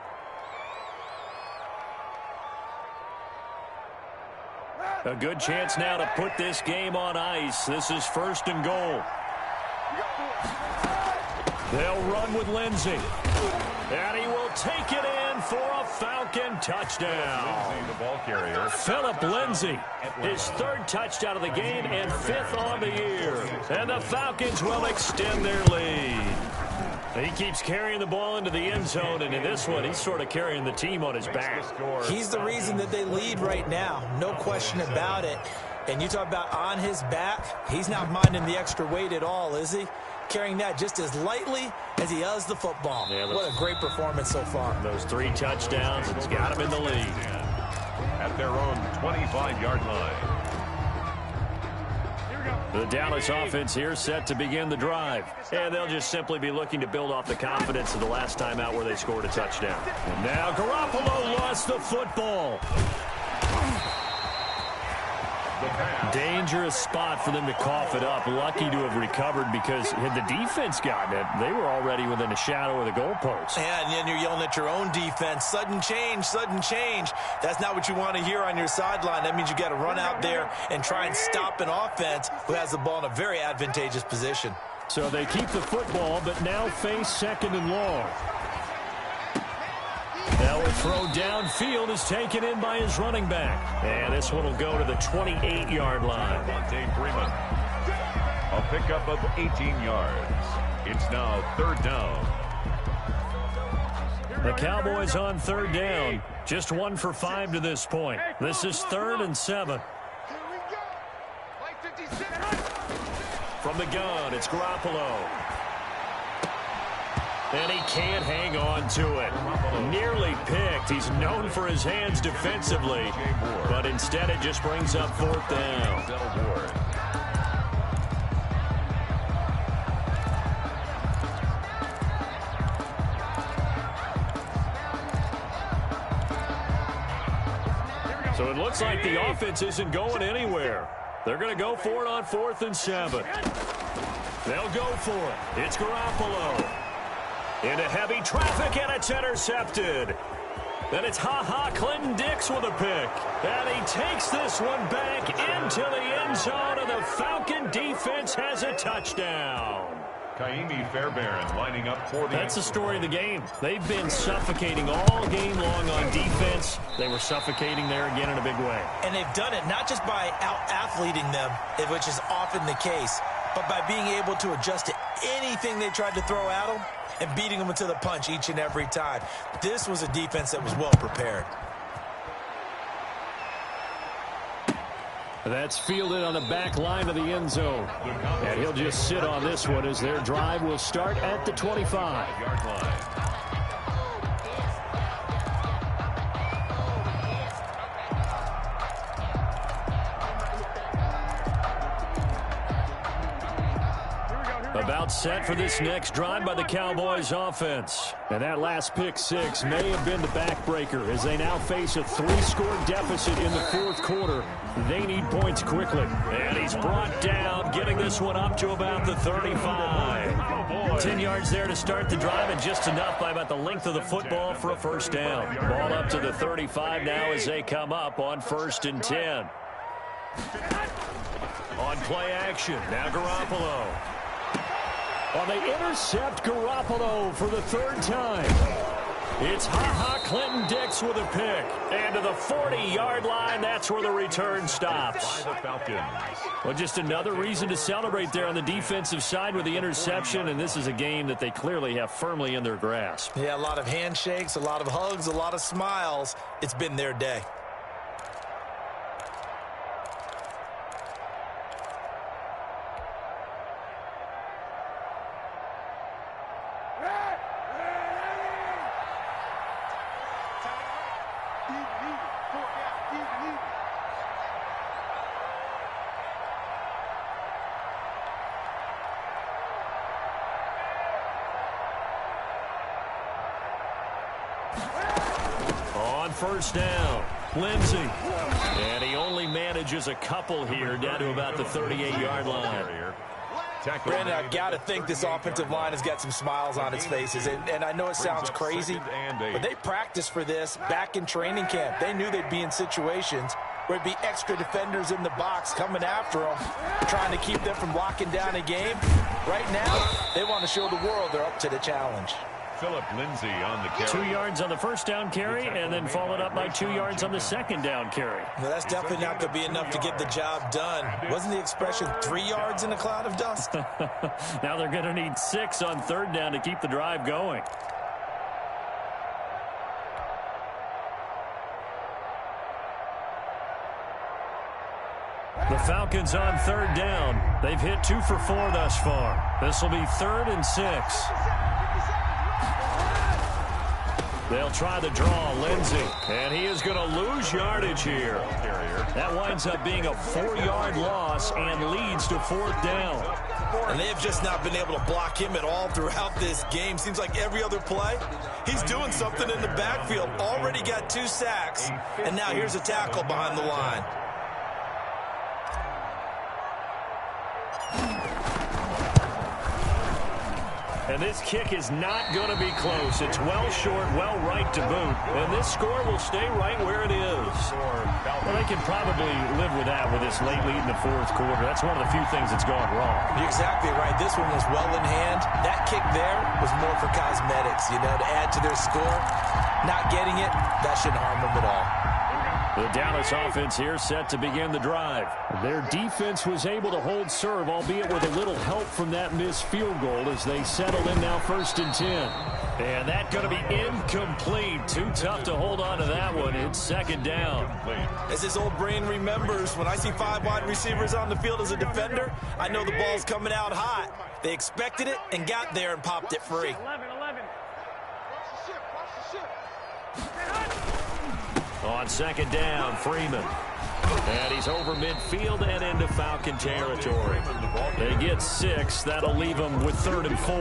A good chance now to put this game on ice. This is 1st and goal. They'll run with Lindsey. And he will take it in for a Falcon touchdown. Lindsey, the ball carrier. Philip Lindsey, his 3rd touchdown of the game and 5th on the year. And the Falcons will extend their lead. He keeps carrying the ball into the end zone, and in this one, he's sort of carrying the team on his back. He's the reason that they lead right now. No question about it. And you talk about on his back, he's not minding the extra weight at all, is he? Carrying that just as lightly as he does the football. Yeah, what a great performance so far. Those 3 touchdowns, it's got him in the lead. At their own 25-yard line. The Dallas offense here set to begin the drive. And they'll just simply be looking to build off the confidence of the last time out where they scored a touchdown. And now Garoppolo lost the football. Dangerous spot for them to cough it up. Lucky to have recovered because had the defense gotten it, they were already within a shadow of the goalpost. Yeah, and then you're yelling at your own defense. Sudden change, sudden change. That's not what you want to hear on your sideline. That means you got to run out there and try and stop an offense who has the ball in a very advantageous position. So they keep the football, but now face 2nd and long. Now a throw downfield is taken in by his running back. And this one will go to the 28-yard line. Freeman. A pickup of 18 yards. It's now 3rd down. The Cowboys on 3rd down. Just 1 for 5 to this point. This is 3rd and 7. From the gun, it's Garoppolo. And he can't hang on to it. Nearly picked. He's known for his hands defensively. But instead it just brings up 4th down. So it looks like the offense isn't going anywhere. They're going to go for it on 4th and 7. They'll go for it. It's Garoppolo. Into heavy traffic, and it's intercepted. Then it's Clinton Dix with a pick. And he takes this one back into the end zone, and the Falcon defense has a touchdown. Kaimi Fairbairn lining up for the... That's the story of the game. They've been suffocating all game long on defense. They were suffocating there again in a big way. And they've done it not just by out-athleting them, which is often the case, but by being able to adjust to anything they tried to throw at them and beating them into the punch each and every time. This was a defense that was well prepared. That's fielded on the back line of the end zone. And he'll just sit on this one as their drive will start at the 25-yard line. About set for this next drive by the Cowboys offense. And that last pick 6 may have been the backbreaker as they now face a 3-score deficit in the 4th quarter. They need points quickly. And he's brought down, getting this one up to about the 35. 10 yards there to start the drive, and just enough by about the length of the football for a 1st down. Ball up to the 35 now as they come up on 1st and 10. On play action, now Garoppolo. Well, they intercept Garoppolo for the 3rd time. It's Clinton Dix with a pick. And to the 40-yard line, that's where the return stops. Well, just another reason to celebrate there on the defensive side with the interception, and this is a game that they clearly have firmly in their grasp. Yeah, a lot of handshakes, a lot of hugs, a lot of smiles. It's been their day. On 1st down, Lindsey. And he only manages a couple here down to about the 38-yard line. Brandon, I've got to think this offensive line has got some smiles on its faces. And I know it sounds crazy, but they practiced for this back in training camp. They knew they'd be in situations where it'd be extra defenders in the box coming after them, trying to keep them from locking down a game. Right now, they want to show the world they're up to the challenge. Philip Lindsay on the carry. 2 yards on the 1st down carry, and then followed up by 2 yards on the 2nd down carry. Well, that's definitely not going to be enough to get the job done. Wasn't the expression 3 yards in a cloud of dust? Now they're going to need 6 on 3rd down to keep the drive going. The Falcons on 3rd down. They've hit 2 for 4 thus far. This will be 3rd and 6. They'll try the draw, Lindsey. And he is going to lose yardage here. That winds up being a 4-yard loss and leads to 4th down. And they have just not been able to block him at all throughout this game. Seems like every other play, he's doing something in the backfield. Already got 2 sacks. And now here's a tackle behind the line. And this kick is not going to be close. It's well short, well right to boot. And this score will stay right where it is. Well, they can probably live with that with this late lead in the 4th quarter. That's one of the few things that's gone wrong. You're exactly right. This one was well in hand. That kick there was more for cosmetics, to add to their score. Not getting it, that shouldn't harm them at all. The Dallas offense here set to begin the drive. Their defense was able to hold serve, albeit with a little help from that missed field goal as they settle in now 1st and 10. And that's going to be incomplete. Too tough to hold on to that one. It's 2nd down. As his old brain remembers, when I see 5 wide receivers on the field as a defender, I know the ball's coming out hot. They expected it and got there and popped it free. 11. On 2nd down, Freeman. And he's over midfield and into Falcon territory. They get 6. That'll leave them with 3rd and 4.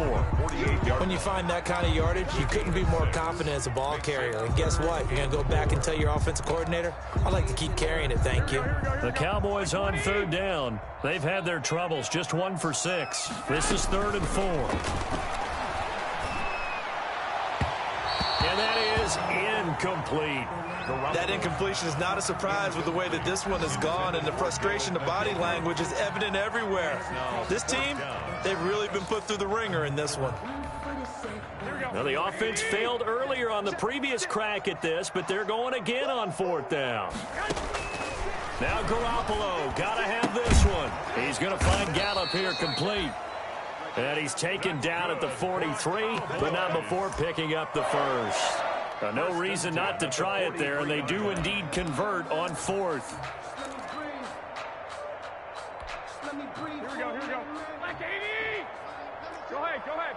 When you find that kind of yardage, you couldn't be more confident as a ball carrier. And guess what? You're going to go back and tell your offensive coordinator, I'd like to keep carrying it, thank you. The Cowboys on 3rd down. They've had their troubles, just 1 for 6. This is 3rd and 4. And that is incomplete. That incompletion is not a surprise with the way that this one has gone, and the frustration, the body language is evident everywhere. This team, they've really been put through the ringer in this one. Now, the offense failed earlier on the previous crack at this, but they're going again on 4th down. Now Garoppolo, got to have this one. He's going to find Gallup here complete. And he's taken down at the 43, but not before picking up the 1st. No reason not to try it there, and they do indeed convert on 4th. Here we go. Like 80! Go ahead.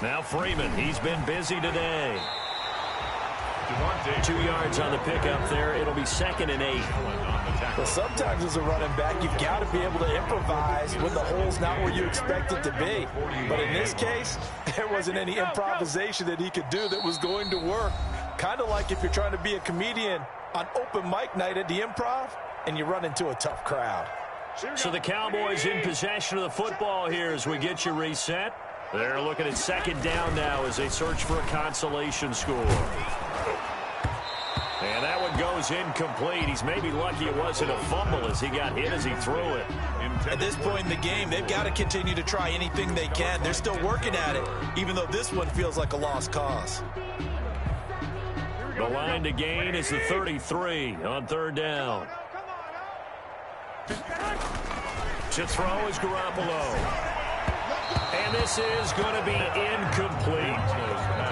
Now Freeman, he's been busy today. 2 yards on the pickup there. It'll be 2nd and 8. Well, sometimes as a running back, you've got to be able to improvise when the hole's not where you expect it to be. But in this case, there wasn't any improvisation that he could do that was going to work. Kind of like if you're trying to be a comedian on open mic night at the Improv and you run into a tough crowd. So the Cowboys in possession of the football here as we get you reset. They're looking at 2nd down now as they search for a consolation score. And that one goes incomplete. He's maybe lucky it wasn't a fumble as he got hit as he threw it. At this point in the game, they've got to continue to try anything they can. They're still working at it, even though this one feels like a lost cause. The line to gain is the 33 on 3rd down. To throw is Garoppolo. And this is going to be incomplete.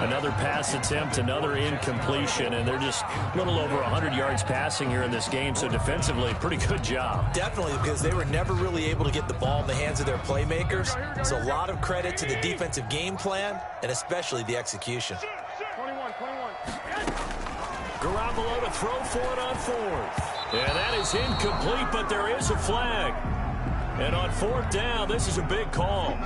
Another pass attempt, another incompletion, and they're just a little over 100 yards passing here in this game, so defensively, pretty good job. Definitely, because they were never really able to get the ball in the hands of their playmakers, so a lot of credit to the defensive game plan, and especially the execution. 21. Garoppolo to throw for it on 4th. And that is incomplete, but there is a flag. And on 4th down, this is a big call.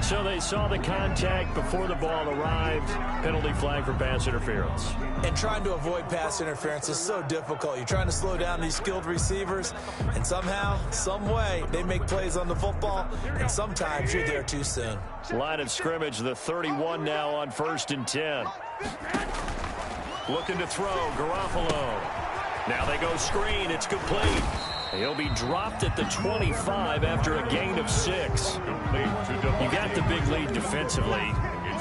So they saw the contact before the ball arrived. Penalty flag for pass interference. And trying to avoid pass interference is so difficult. You're trying to slow down these skilled receivers, and somehow, some way, they make plays on the football, and sometimes you're there too soon. Line of scrimmage, the 31 now on 1st and 10. Looking to throw, Garoppolo. Now they go screen, it's complete. He'll be dropped at the 25 after a gain of 6. You got the big lead defensively.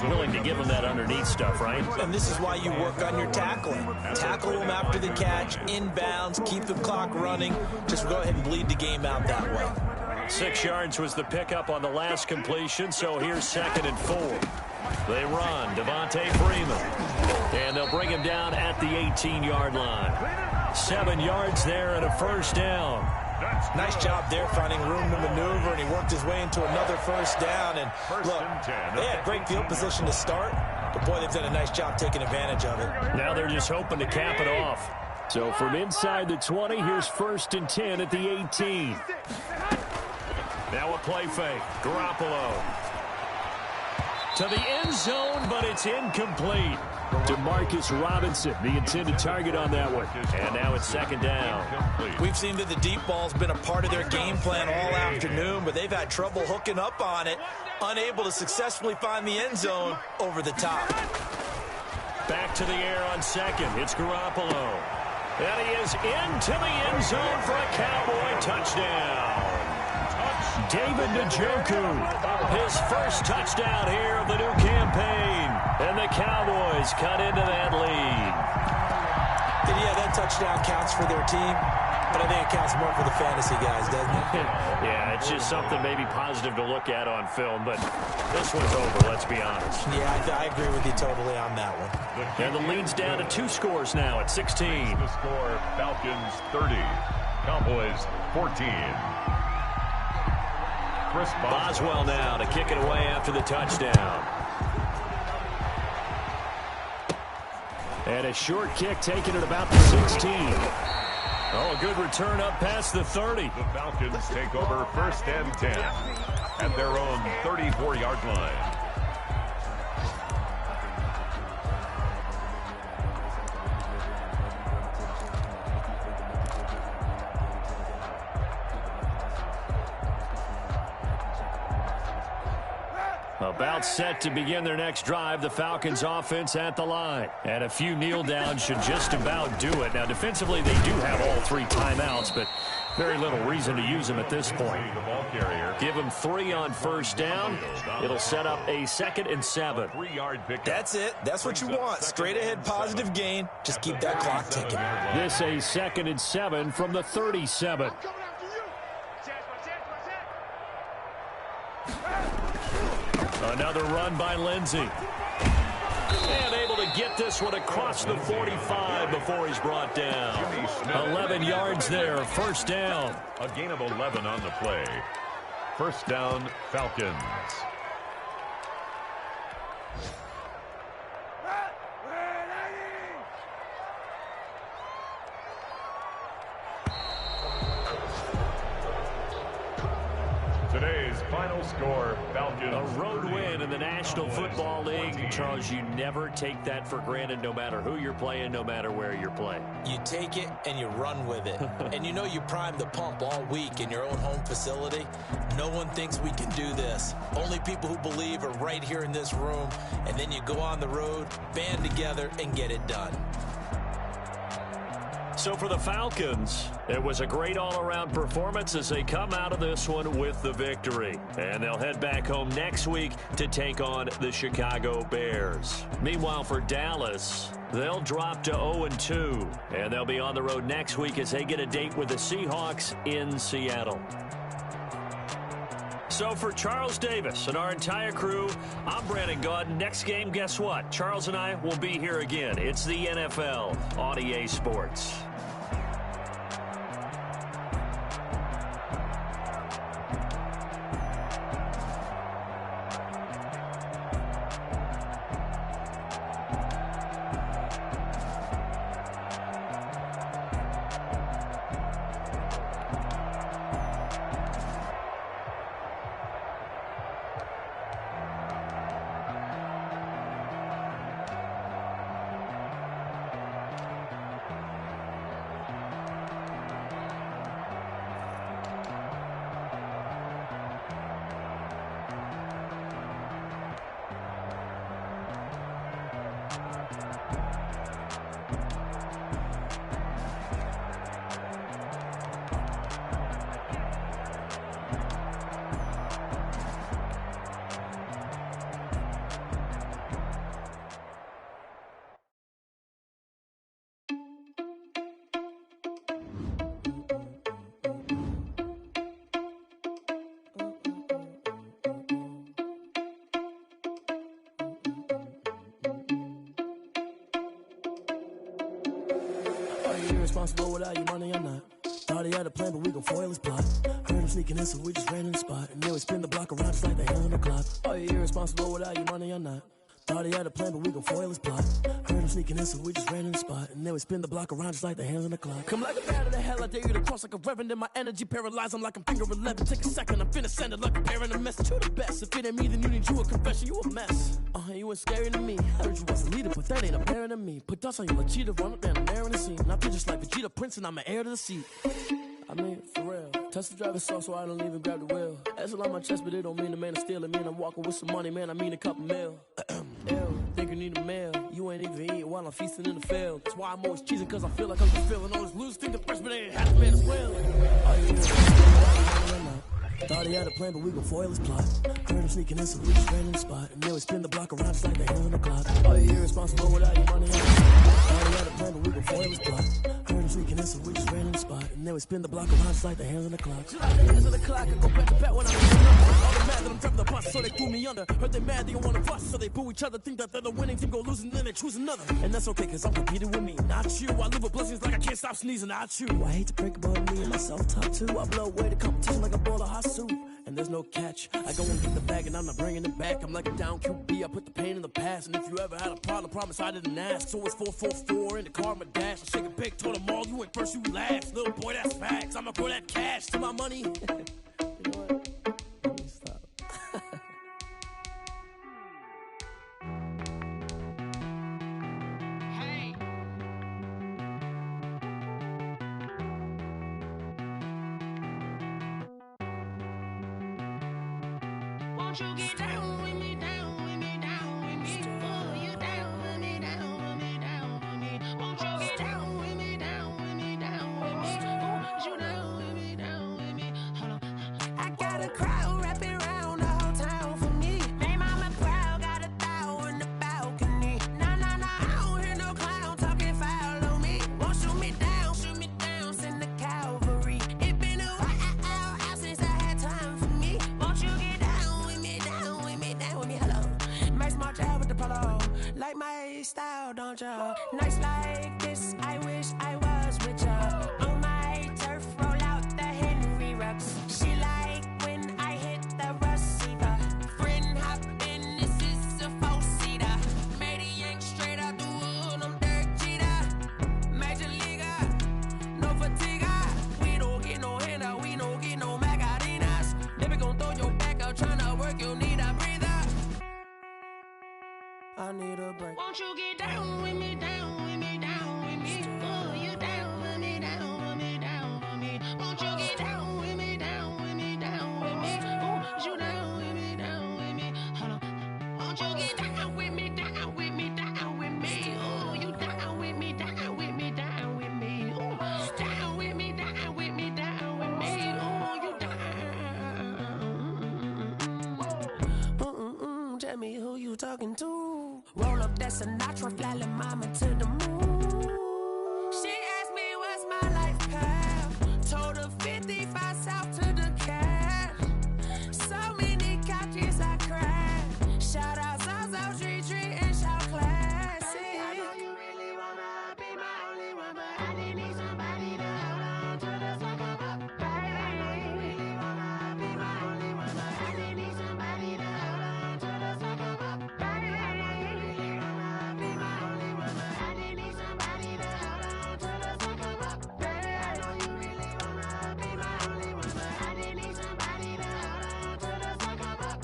Willing to give him that underneath stuff, right? And this is why you work on your tackling. Tackle them after the catch, inbounds, keep the clock running. Just go ahead and bleed the game out that way. 6 yards was the pickup on the last completion, so here's 2nd and 4. They run, Devontae Freeman. And they'll bring him down at the 18-yard line. 7 yards there and a 1st down. Nice job there finding room to maneuver, and he worked his way into another first down. And look, they had great field position to start, but boy, they've done a nice job taking advantage of it. Now they're just hoping to cap it off. So from inside the 20, here's 1st and 10 at the 18. Now a play fake. Garoppolo to the end zone, but it's incomplete. Demarcus Robinson, the intended target on that one. And now it's 2nd down. We've seen that the deep ball's been a part of their game plan all afternoon, but they've had trouble hooking up on it, unable to successfully find the end zone over the top. Back to the air on 2nd. It's Garoppolo. And he is into the end zone for a Cowboy touchdown. David Njoku, his first touchdown here of the new campaign. And the Cowboys cut into that lead. And yeah, that touchdown counts for their team, but I think it counts more for the fantasy guys, doesn't it? Yeah, it's just something maybe positive to look at on film, but this one's over, let's be honest. Yeah, I agree with you totally on that one. And the lead's down to 2 scores now at 16. The score, Falcons 30, Cowboys 14. Chris Boswell now to kick it away after the touchdown. And a short kick taken at about the 16. Oh, a good return up past the 30. The Falcons take over 1st and 10 at their own 34-yard line. About set to begin their next drive, the Falcons offense at the line. And a few kneel downs should just about do it. Now, defensively, they do have all 3 timeouts, but very little reason to use them at this point. Give them 3 on 1st down. It'll set up a 2nd and 7. That's it. That's what you want. Straight ahead positive gain. Just keep that clock ticking. This a 2nd and 7 from the 37. Another run by Lindsey. And able to get this one across the 45 before he's brought down. 11 yards there, 1st down. A gain of 11 on the play. 1st down, Falcons. Today's final score, Falcons. A road win in the National Football League. Charles, you never take that for granted no matter who you're playing, no matter where you're playing. You take it and you run with it. And you know you prime the pump all week in your own home facility. No one thinks we can do this. Only people who believe are right here in this room. And then you go on the road, band together, and get it done. So for the Falcons, it was a great all-around performance as they come out of this one with the victory. And they'll head back home next week to take on the Chicago Bears. Meanwhile, for Dallas, they'll drop to 0-2. And they'll be on the road next week as they get a date with the Seahawks in Seattle. So for Charles Davis and our entire crew, I'm Brandon Gaudin. Next game, guess what? Charles and I will be here again. It's the NFL on EA Sports. Are you responsible without your money or not? Thought he had a plan, but we gon' foil his plot. Heard him sneaking in, so we just ran in the spot. And then we spin the block around just like the hand on the clock. Are you irresponsible without your money or not? Thought he had a plan, but we gon' foil his plot. Heard him sneaking in, so we just ran in the spot. And then we spin the block around just like the hands on the clock. Come like a bat of the hell, I dare you to cross like a reverend. In my energy paralyzed, I'm like I'm finger 11. Take a second, I'm finna send it like a parent a message. You the best, if it ain't me, then you need you a confession. You a mess. You ain't scary to me. Heard you was a leader, but that ain't apparent to me. Put dust on you like Cheetah, run up down the air in the scene. I feel just like Vegeta Prince, and I'm an heir to the seat. I mean, for real. Touch the driver's soft, so I don't even grab the wheel. That's a lot on my chest, but it don't mean the man is stealing. Mean I'm walking with some money, man. I mean a couple mil. Ew, think you need a meal. You ain't even eating while I'm feasting in the field. That's why I'm always cheesing, cause I feel like I'm just feeling all this loose. Think the freshman ain't half the man as well. Thought he had a plan, but we gon' foil his plot. Heard him sneaking in, so we just ran in the spot. And then we spin the block around just like the hand on the clock. Are you irresponsible without your money? Thought he had a plan, but we gon' foil his plot. Heard him sneaking in, so we just ran in the spot. And then we spin the block around just like the hands on the clock. Just like the hands on the clock, I go back to back when I'm in the number. All they mad that I'm driving the bus, so they threw me under. Heard they mad, they don't wanna bust, so they boo each other. Think that they're the winning team, go lose, and then they choose another. And that's okay, cause I'm competing with me, not you. I live with blessings like I can't stop sneezing, not you. I hate to break about me and my self-talk too. I blow away the competition like a bowl of hot soup. And there's no catch. I go and get the bag and I'm not bringing it back. I'm like a down QB, I put the pain in the past. And if you ever had a problem, promise I didn't ask. So it's 444 in the car, my dash. I shake a big, told them all, you ain't first, you last. Little boy, that's facts. I'ma grow that cash to my money. You know what? Let me stop. Won't you get down with me, down with me, down with me? Oh, you down with me, down with me, down with me. Won't you get down with me, down with me, down with me? Oh, you down with me, down with me? Hold on. I got a crowd wrapping around the whole town for me. Hey, mama proud, got a thou in the balcony. Nah, I don't hear no clown talking foul on me. Won't shoot me down, send the cavalry. It been a while since I had time for me. Won't you get down with me, down with me, down with me? Hello. Max March out with the polo. Like my style, don't ya? Nights like this, I wish I was with ya. On my turf, roll out the Henry Rux. She like when I hit the receiver. Friend hop in, this is a four-seater. Made a yank straight out the wood, I'm Derek Jeter. Major leaguer, no fatigue. We don't get no handout, we don't get no Macarinas. Never gon' throw your back out, tryna work, you need a breather. I need a break. Won't you get down with me, down with me, down with me? Oh, you down with me, down with me, down with me? Won't you get down with me, down with me, down with me? Oh, you down with me, down with me? Hold on. Won't you get down with me, down with me, down with me? Oh, you down with me, down with me, down with me? Oh, down with me, down with me, down with me? Oh, you down. Tell me who you talking to. Roll up that Sinatra, fly la mama to the moon. She asked me what's my life path. Told her 55 south to the cat. So many couches I cried. Shout out South Street and shout classic. I know you really wanna be my only one, but I didn't need somebody to hold on to the second up. I know you really wanna be my only one, but I didn't need somebody to hold on to the second up. I know you really wanna be my only one, but I didn't need somebody to hold on to the second up. I know you really wanna be my only one, but I didn't need somebody to hold on to the second up.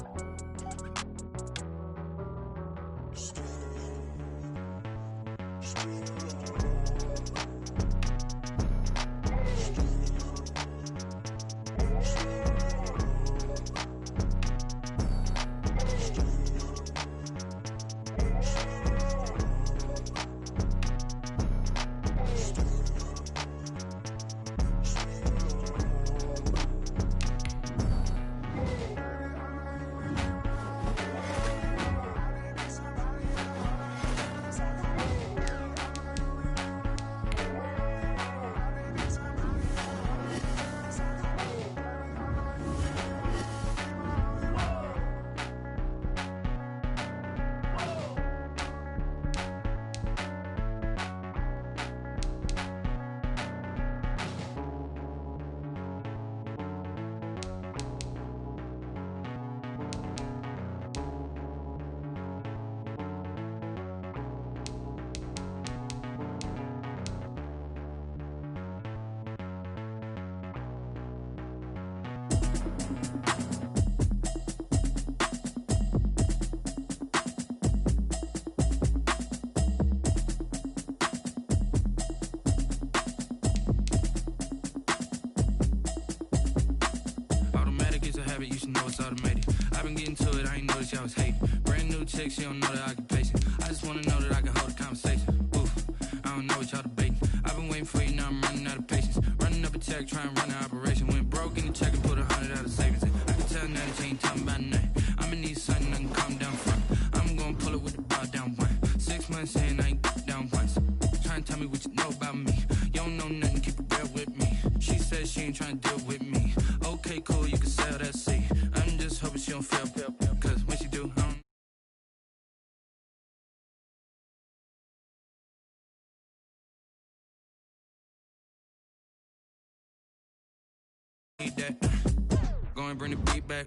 into it, I ain't noticed y'all was hating. Brand new chick, she don't know the occupation. I just wanna know that I can hold a conversation. Oof, I don't know what y'all debating. I've been waiting for you, now I'm running out of patience. Running up a check, trying to run an operation. Went broke in the check and put 100 out of savings in. I can tell now that you ain't talking about nothing. I'ma need something I can calm down from. I'm gonna pull it with the bar down one. 6 months in, I ain't down once. Trying to tell me what you know about me. You don't know nothing, keep it real with me. She says she ain't trying to deal with me. Okay, cool, you can sell that seat. I'm just hoping she don't fail, cause when she do, I don't need that. Go and bring the beat back.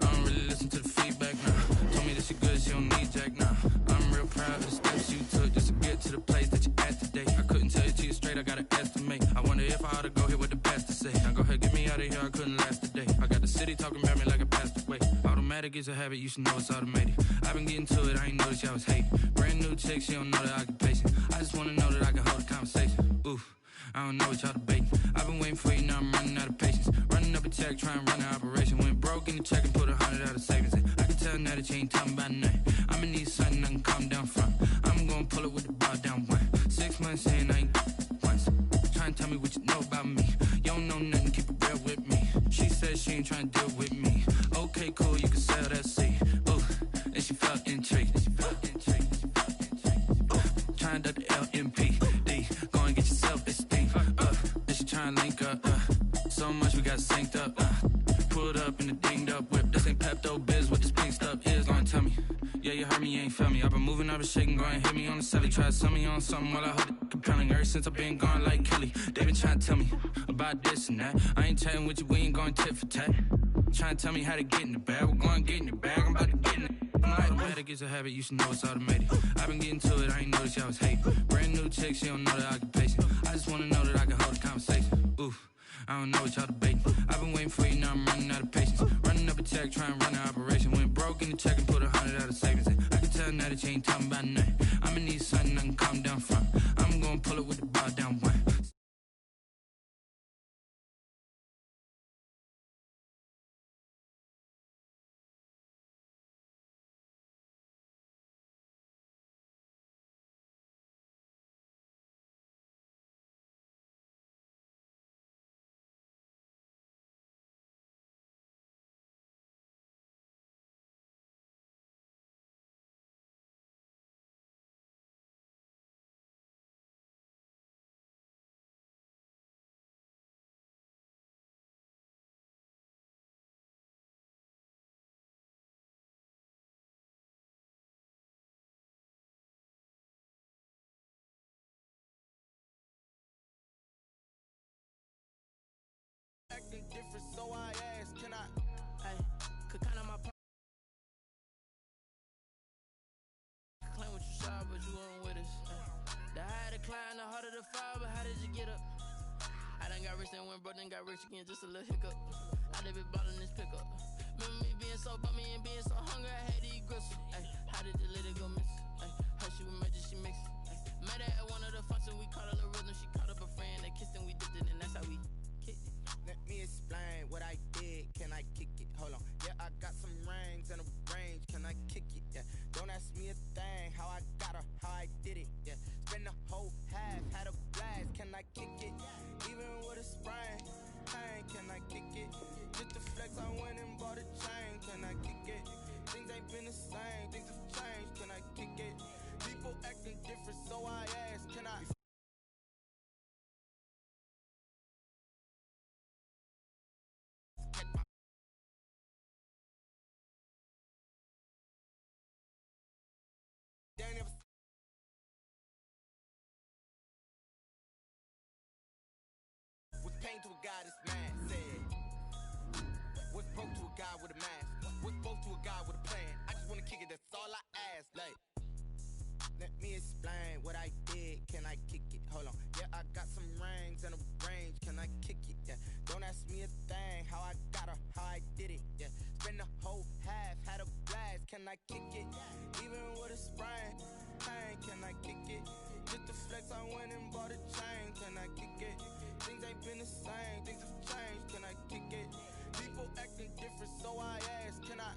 I don't really listen to the feedback now. Told me that she good, she don't need Jack now. I'm real proud of the steps you took just to get to the place that you at today. I couldn't tell you to you straight, I gotta estimate. I wonder if I ought to go here with the best to say. Now go ahead, get me out of here, I couldn't last today. I got the city talking about me like I passed away. Automatic is a habit, you should know it's automated. I've been getting to it, I ain't noticed y'all was hating. Brand new chick, she don't know the occupation. I just wanna know that I can hold a conversation. Oof, I don't know what y'all debating. I've been waiting for you, now I'm running out of patience. Running up a check, trying to run an operation. Went broke in the check and put 100 out of savings in. I can tell now that you ain't talking about nothing. I'ma need something I can calm down from. I'm gonna pull it with the bar down one. 6 months in, I ain't once. Trying to tell me what you know about me. You don't know nothing, keep it real with me. She says she ain't trying to deal with me. Okay, cool, you can sell that seat. Ooh, and she felt intrigued. Trying to the LMPD. Go and get your self-esteem up. And she trying to link up. So much we got synced up. Pulled up in the dinged up whip. This ain't Pepto-Biz, what this pink stuff is. Long tell me. Yeah, you heard me, you ain't felt me. I've been moving, I've been shaking, go and hit me on the celly. Try to sell me on something while I hold it compelling. Ever since I've been gone like Kelly, they been trying to tell me about this and that. I ain't chatting with you, we ain't going tit for tat. Trying to tell me how to get in the bag. We're going to get in the bag, I'm about to get in it. Automatic is a habit, you should know it's automated. I've been getting to it, I ain't noticed y'all was hating. Brand new chick, she don't know the occupation. I just wanna know that I can hold a conversation. Oof, I don't know what y'all debating. I've been waiting for you, now I'm running out of patience. Running up a check, trying to run an operation. Went broke in the check and put 100 out of savings in. I can tell now that you ain't talking about nothing. I'ma need something I can calm down from. I'm gonna pull it with the bar down one. Acting different, so I asked, can I? Ay, could count on my claim what you saw, but you weren't with us. The higher the climb, the harder the fall, but how did you get up? I done got rich and went broke, then got rich again, just a little hiccup. I done been ballin' this pickup. Remember me being so bummy and being so hungry, I had to eat gristle. Ay, how did the lady go miss? Ay, her she was magic, she mixed. Met her at one of the functions, we caught a little rhythm. She caught up a friend, they kissed and we dipped it, and that's how we kicked it. Let me explain what I did, can I kick it? Hold on, yeah, I got some rings and a range, can I kick it? Yeah, don't ask me a thing, how I got her, how I did it. Yeah, spend the whole half, had a blast, can I kick it? Even with a sprain, pain, can I kick it? Just to flex, I went and bought a chain, can I kick it? Things ain't been the same, things have changed, can I kick it? People acting different, so I asked, can I? Was pain to a guy that's mad, said. Was broke to a guy with a mask. Was broke to a guy with a plan. I just wanna kick it, that's all I ask. Like, let me explain what I did. Can I kick it? Hold on. Yeah, I got some rings and a range. Can I kick it? Yeah. Don't ask me a thing. How I got her, how I did it. Yeah. Spend the whole half, had a blast. Can I kick it? Even with a sprain, pain. Can I kick it? Just to flex, I went and bought a chain. Can I kick it? Things ain't been the same. Things have changed. Can I kick it? People acting different, so I asked, can I?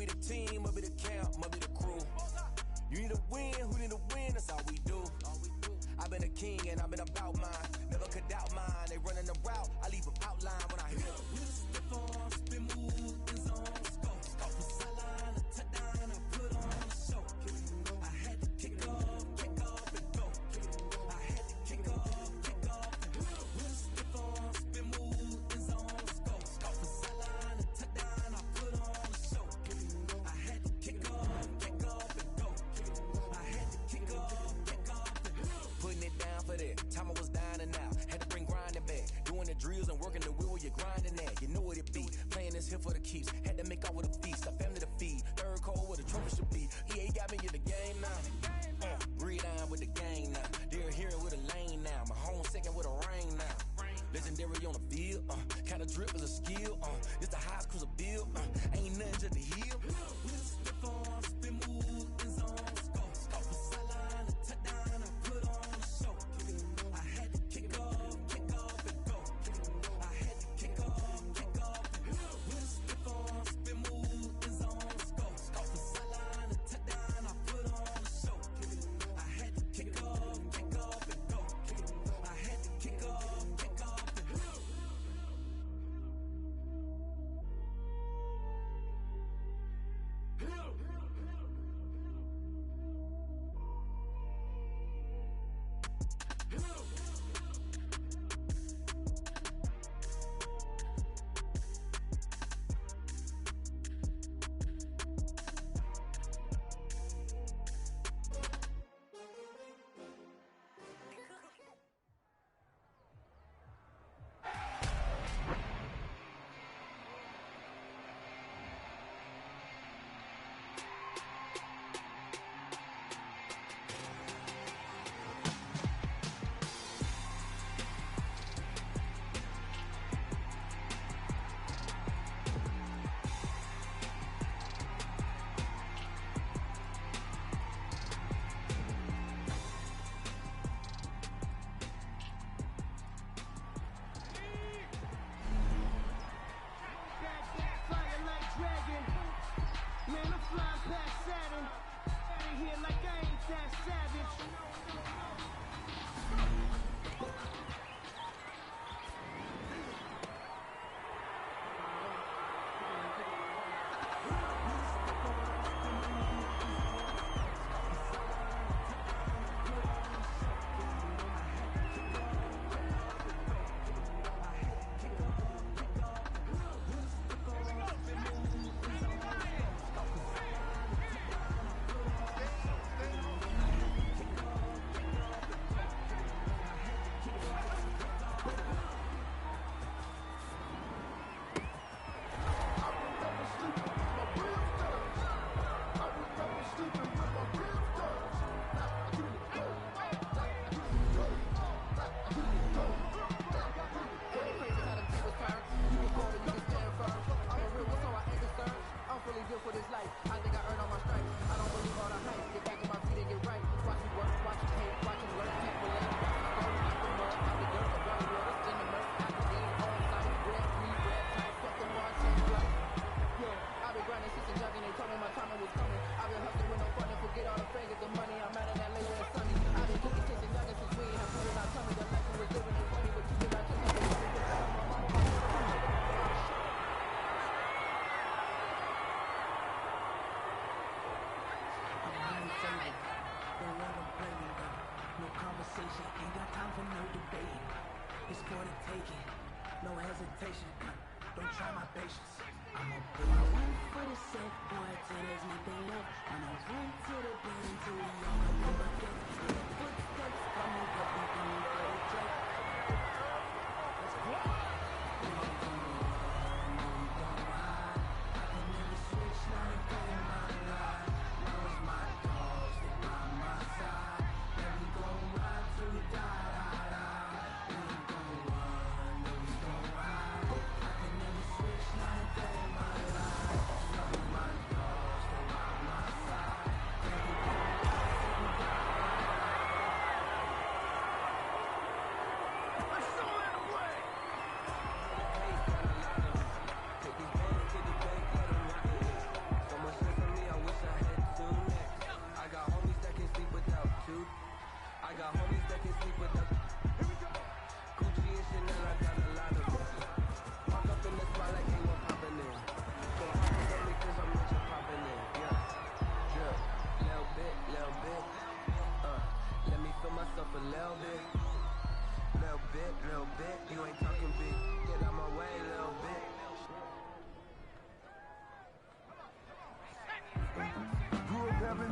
the team, must be the camp, must be the crew. You need a win, who need a win, that's all we do. I've been a king and I've been about mine. Never could doubt mine, they running the route, I leave them outline when I hit them. Step on, spin move, is on, scope. Scope the sideline, a touchdown, I put on a show. I had to kick off and go. I had to kick off and go. Step on, spin move, is on, scope. Scope the sideline, a touchdown, I put on a show. I had to kick off and go. I had to kick off and go. Putting it down for that, time I was dying and out. Had to bring grinding back, doing the drills and working the wheel where you're grinding at. You know what it be, playing this here for the keeps. Had to make out with a feast, a family to feed. Third cold where the trophy should be. EA got me in the game now. Breed on with the game now. They're hearing with a lane now. My home second with a rain now. Legendary on the field, kind of drip is a skill. It's the highest cruiser bill, ain't nothing just to heal. Step on, spin move, is on, scope. Scope the sideline, a touchdown, I put on a show. I had to kick off and go. I had to kick off and go. Step on, spin move, is on, scope. Scope the sideline, a touchdown, I put on a show. I had to kick off and go. I had to kick off and go.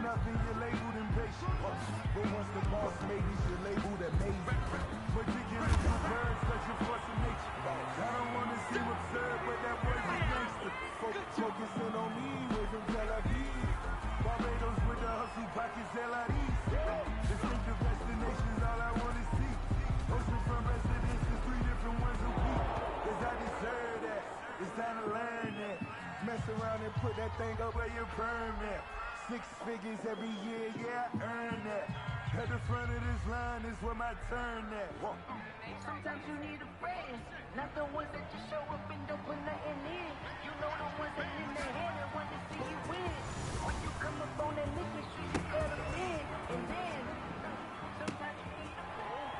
up and you're labeled impatient. But once the boss made it, you're labeled amazing. Ridiculous with birds, such a force of nature. I don't want to seem absurd, but that boy's a gangster. Focusing on me, way from Tel Aviv. Barbados with the hustle pockets, LIDs. Distinctive destinations, all I want to see. Ocean from residences, 3 different ones a week. Cause I deserve that, it's time to learn that. Mess around and put that thing up where you burn that. 6 figures every year, yeah, I earn that. At the front of this line is where my turn at. Sometimes you need a friend, not the ones that just show up and don't put nothing in. You know the ones that in their head and want to see you win. When you come up on that liquor street, you gotta win. And then, sometimes you need a friend.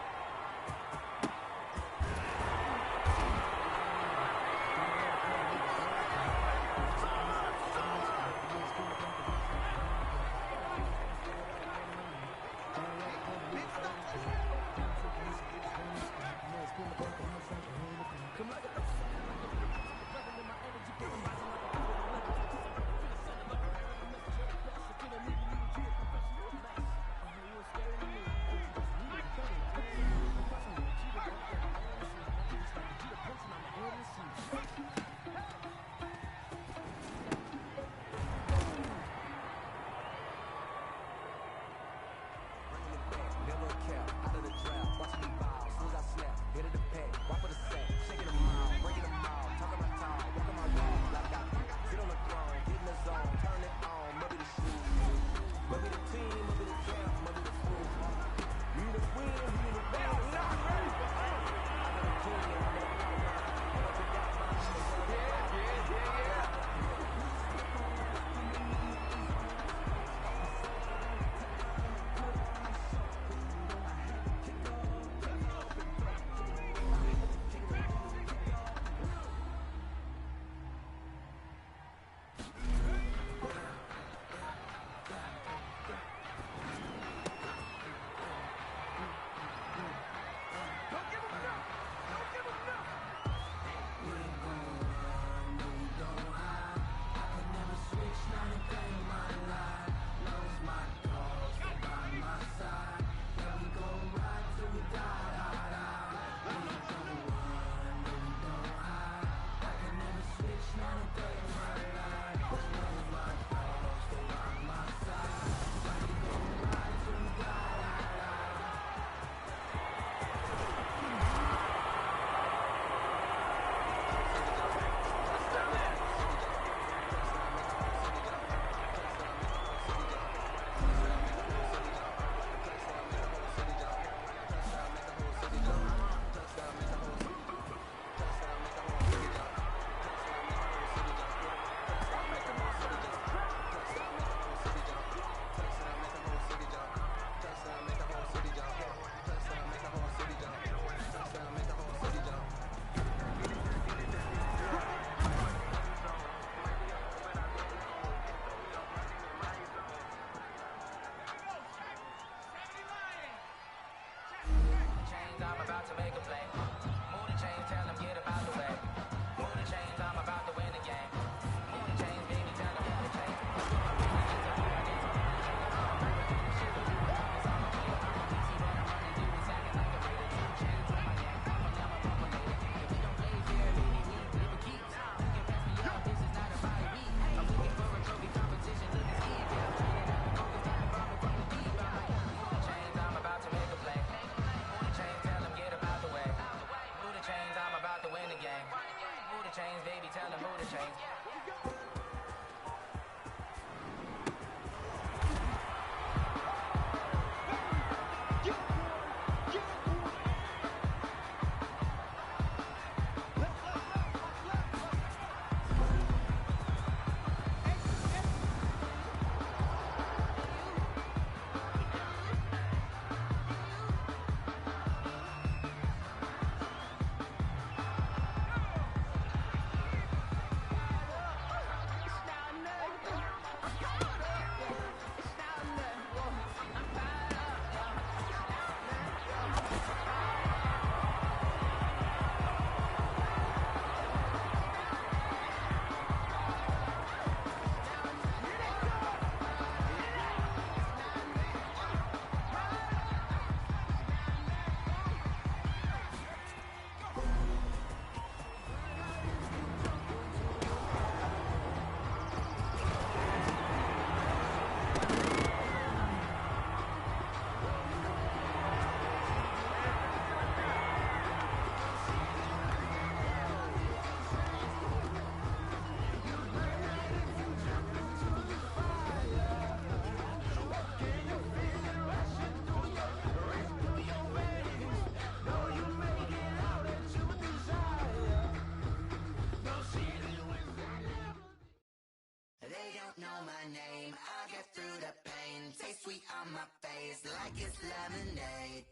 don't know my name, I get through the pain. Taste sweet on my face like it's lemonade.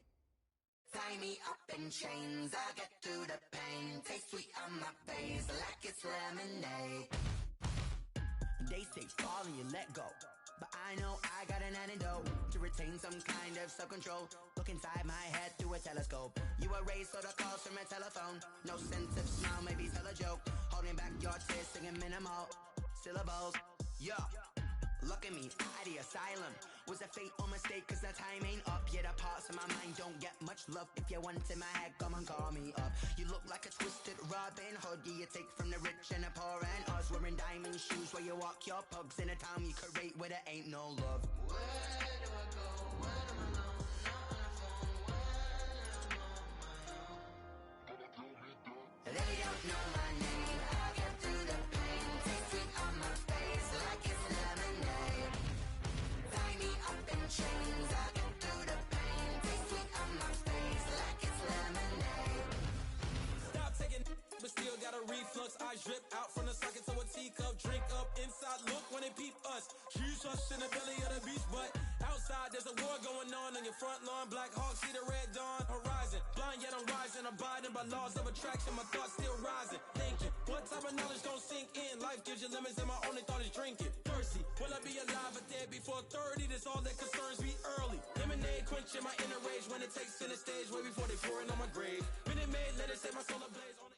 Tie me up in chains, I get through the pain. Taste sweet on my face like it's lemonade. They say fall and you let go, but I know I got an antidote to retain some kind of self-control. Look inside my head through a telescope. You erase all the calls from a telephone. No sense of smile, maybe tell a joke. Holding back your tears, singing minimal syllables. Yeah, look at me, out of the asylum. Was a fate or mistake, cause the time ain't up. Yeah, the parts of my mind don't get much love. If you want in my head, come and call me up. You look like a twisted Robin Hood. Yeah, you take from the rich and the poor and us. Wearing diamond shoes where you walk your pugs. In a town you create where there ain't no love. Where do I go? When I'm alone? Not on the phone. When I'm on my own. They don't know my name. I get through the pain. Taste sweet on my face like it's lemonade. Tie me up in chains, I get through the pain. Taste sweet on my face like it's lemonade. Stop taking but still got a reflux. I drip out from the socket to a teacup. Drink up inside, look when they peep us. Choose us in the belly of the beast, but outside there's a war going on your front lawn. Black Hawk, see the red dawn horizon. Blind yet I'm rising, abiding by laws of attraction. My thoughts still rising, thinking what type of knowledge don't sink in. Life gives you limits and my only thought is drinking. Thirsty, will I be alive or dead before 30? That's all that concerns me early. Lemonade quenching my inner rage when it takes center stage way before they pour it on my grave. Minute Maid, let it set my soul ablaze on it.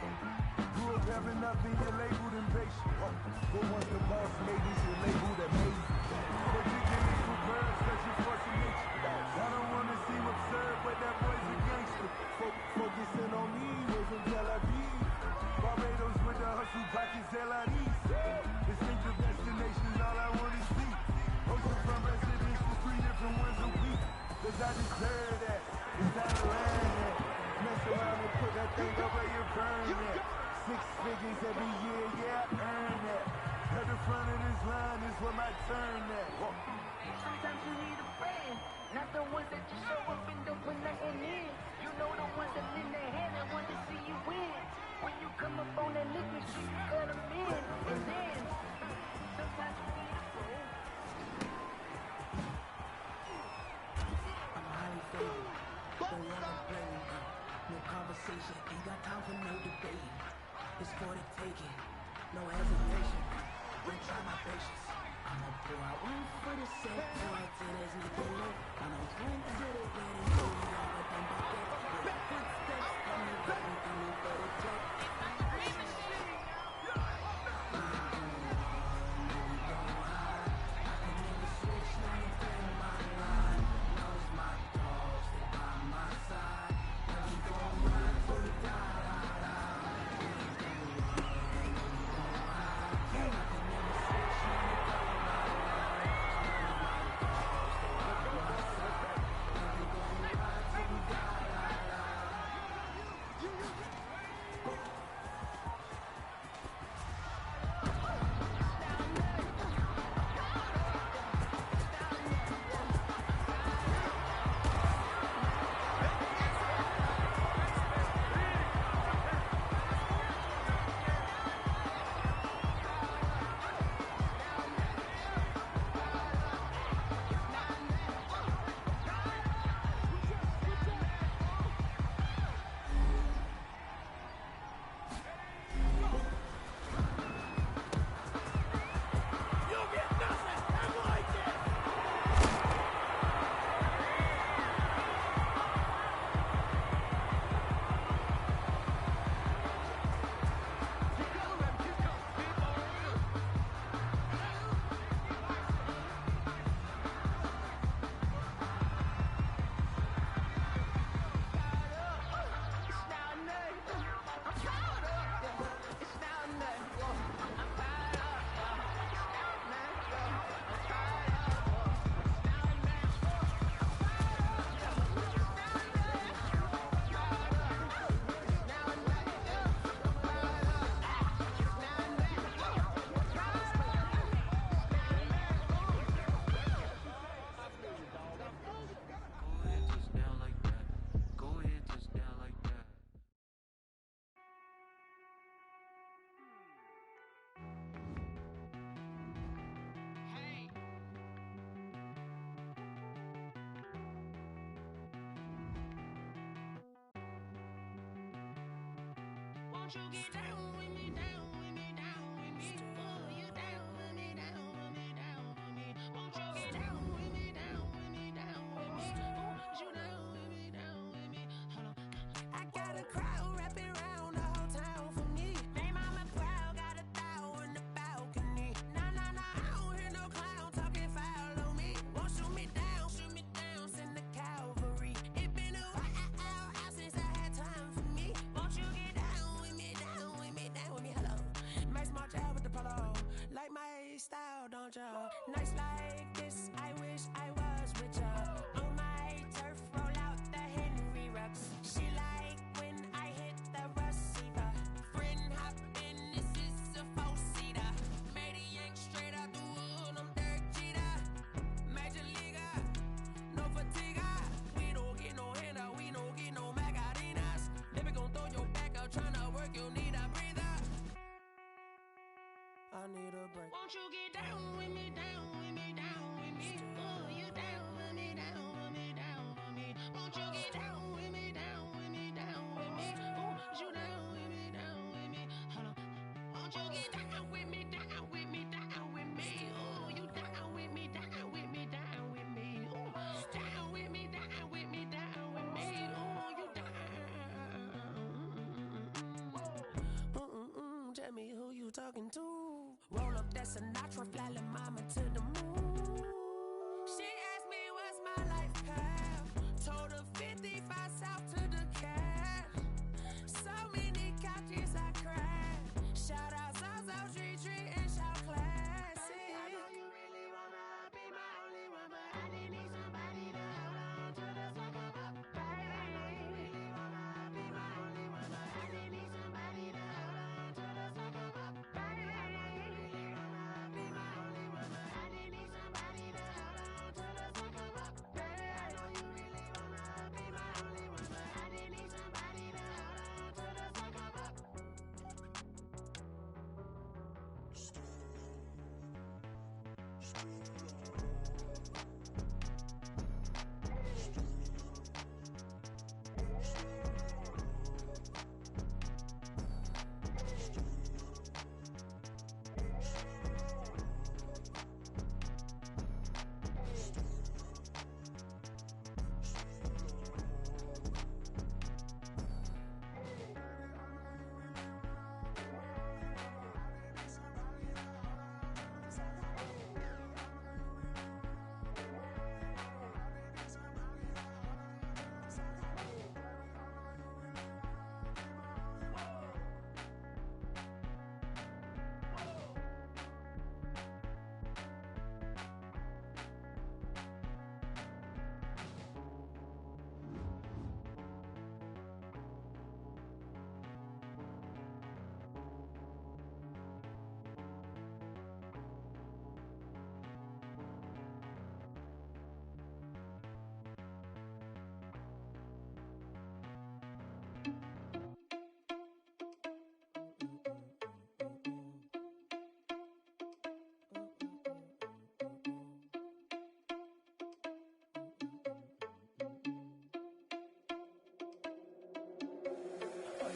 Grew up having nothing, you're labeled impatient. But once the boss made me, you're labeled amazing. But you can leave with birds, such a force of nature. I don't wanna seem absurd, but that boy's a gangster. Focusing on me, way from Tel Aviv. Barbados with the hustle, pockets LIDs. Distinctive destinations, all I wanna see. Hosting from residential, 3 different ones a week. Cause I deserve that, it's out of line that. Mess around and put that thing up where you burn that. 6 figures every year, yeah, I earn that. At the front of this line is where my turn at. Sometimes you need a friend, not the ones that just show up and don't put nothing in. You know the ones that lend their hand and want to see you win. When you come up on that liquid shit, you cut them in. And then, sometimes you need a friend. I'm highly favored, don't wanna play with me. No conversation, ain't got time for no debate. It's for the taking, no hesitation. Don't try my patience. I'ma pour out one for the set, pour out till there's nothing left. I'ma drink to the wedding, do it all but them back. Footsteps coming, coming for the check. Won't you get down with me, down with me, down with me? Oh, you down with me, down with me, down with me. Won't you get down with me, down with me, down with me? Oh, you down with me, down with me? Hold on. I got a crowd wrapping around the whole town for me. Name on my crowd, got a thou in the balcony. Nah, nah, nah, I don't hear no clown talking foul on me. Won't shoot me down, send the cavalry. It been a while since I had time for me. Won't you get down with me, down with me, down with me? Hello. Max March out with the polo. Like my style, don't ya? Nights like this, I wish I was with ya. On my turf, roll out the Henry Rux. She like when I hit the receiver. Friend hop in, this is a four-seater. Made a yank straight out the wood, I'm Derek Jeter. Major leaguer, no fatigue. We don't get no handout, we don't get no Macarinas. Never gon' throw your back out, tryna work, you need a breather. I need a break. Won't you get down with me, down with me, down with me? Oh, you down with me, down with me, down with me? Won't you get down with me, down with me, down with me? Oh, you down with me, down with me? Hold on. Won't you get down with me, down with me, down with me? Oh, you down with me, down with me, down with me? Oh, down with me, down with me, down with me? Oh, you down. tell me who you talking to. Roll up that Sinatra, fly la mama to the moon. She asked me what's my life path. Told her 55 south to the cash. So many couches I cried. Shout out Zazo, Tree, and shout classic. I know you really wanna be my only one, but I didn't need somebody to hold on to the fuck up, baby. I know you really wanna be my only one, but I didn't need somebody to hold on to the fuck up, baby. I know you really wanna be my only one, but I didn't need somebody to hold on to the fuck up, baby. I know you really wanna be my only one, but I didn't need somebody to hold on to the fuck up.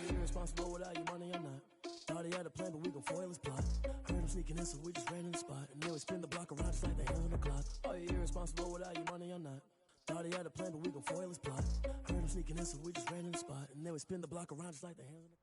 Irresponsible without your money or not. Thought he had a plan, but we gon' foil his plot. Heard him sneaking in, so we just ran in the spot. And then we spin the block around just like the hand on the clock. Are you irresponsible without your money or not? Thought he had a plan, but we gon' foil his plot. Heard him sneaking in, so we just ran in the spot. And then we spin the block around just like the hand on the clock.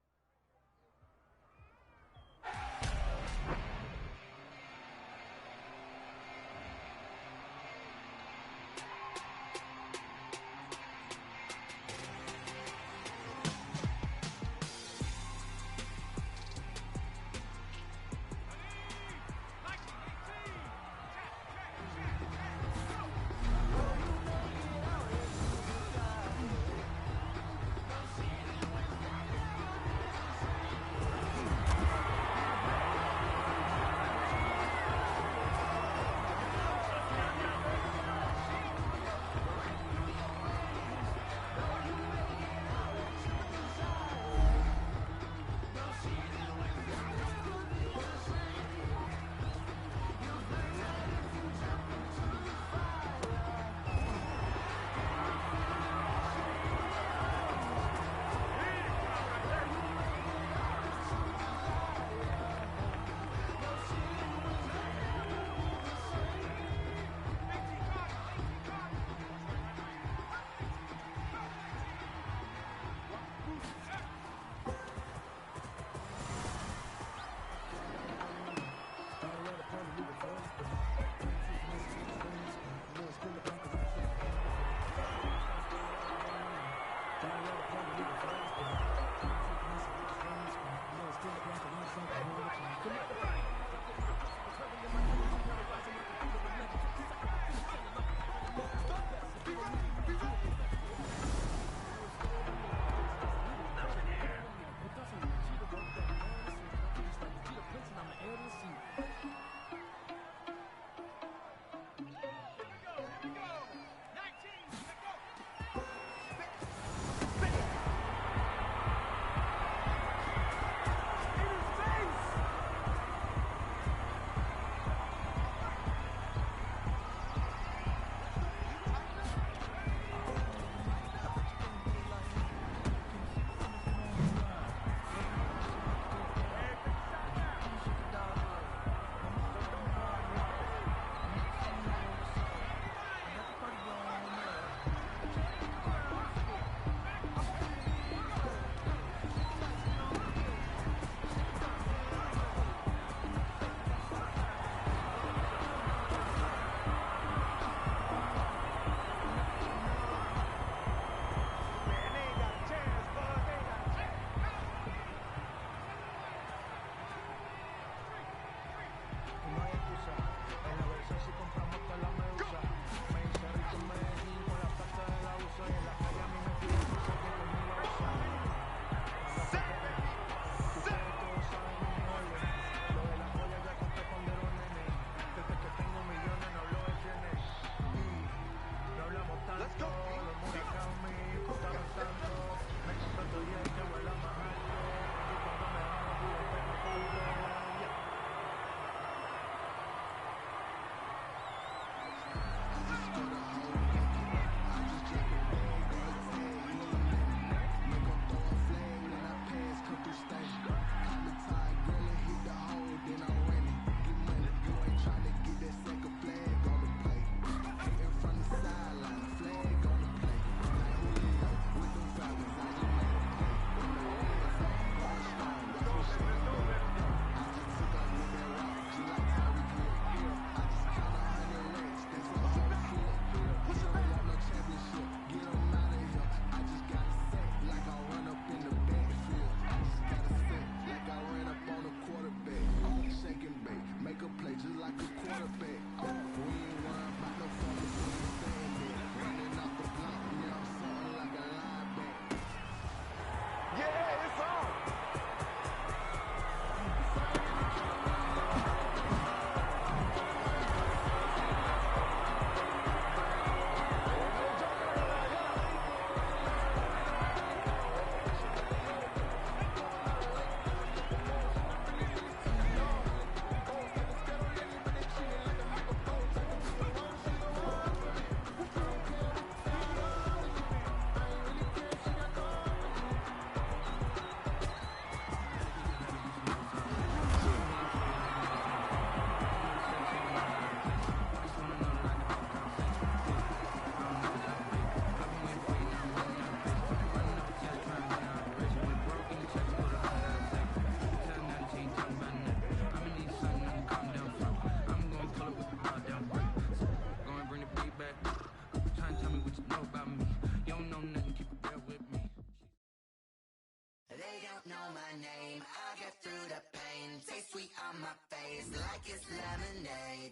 through the pain. Taste sweet on my face like it's lemonade.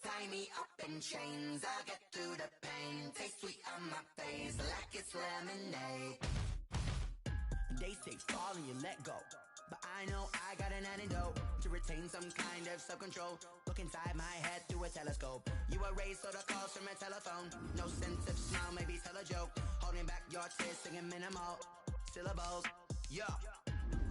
Tie me up in chains, I'll get through the pain. Taste sweet on my face like it's lemonade. They say fall and you let go, but I know I got an antidote to retain some kind of self-control. Look inside my head through a telescope. You erase all the calls from a telephone. No sense of smile, maybe tell a joke. Holding back your tears, singing minimal syllables. Yo,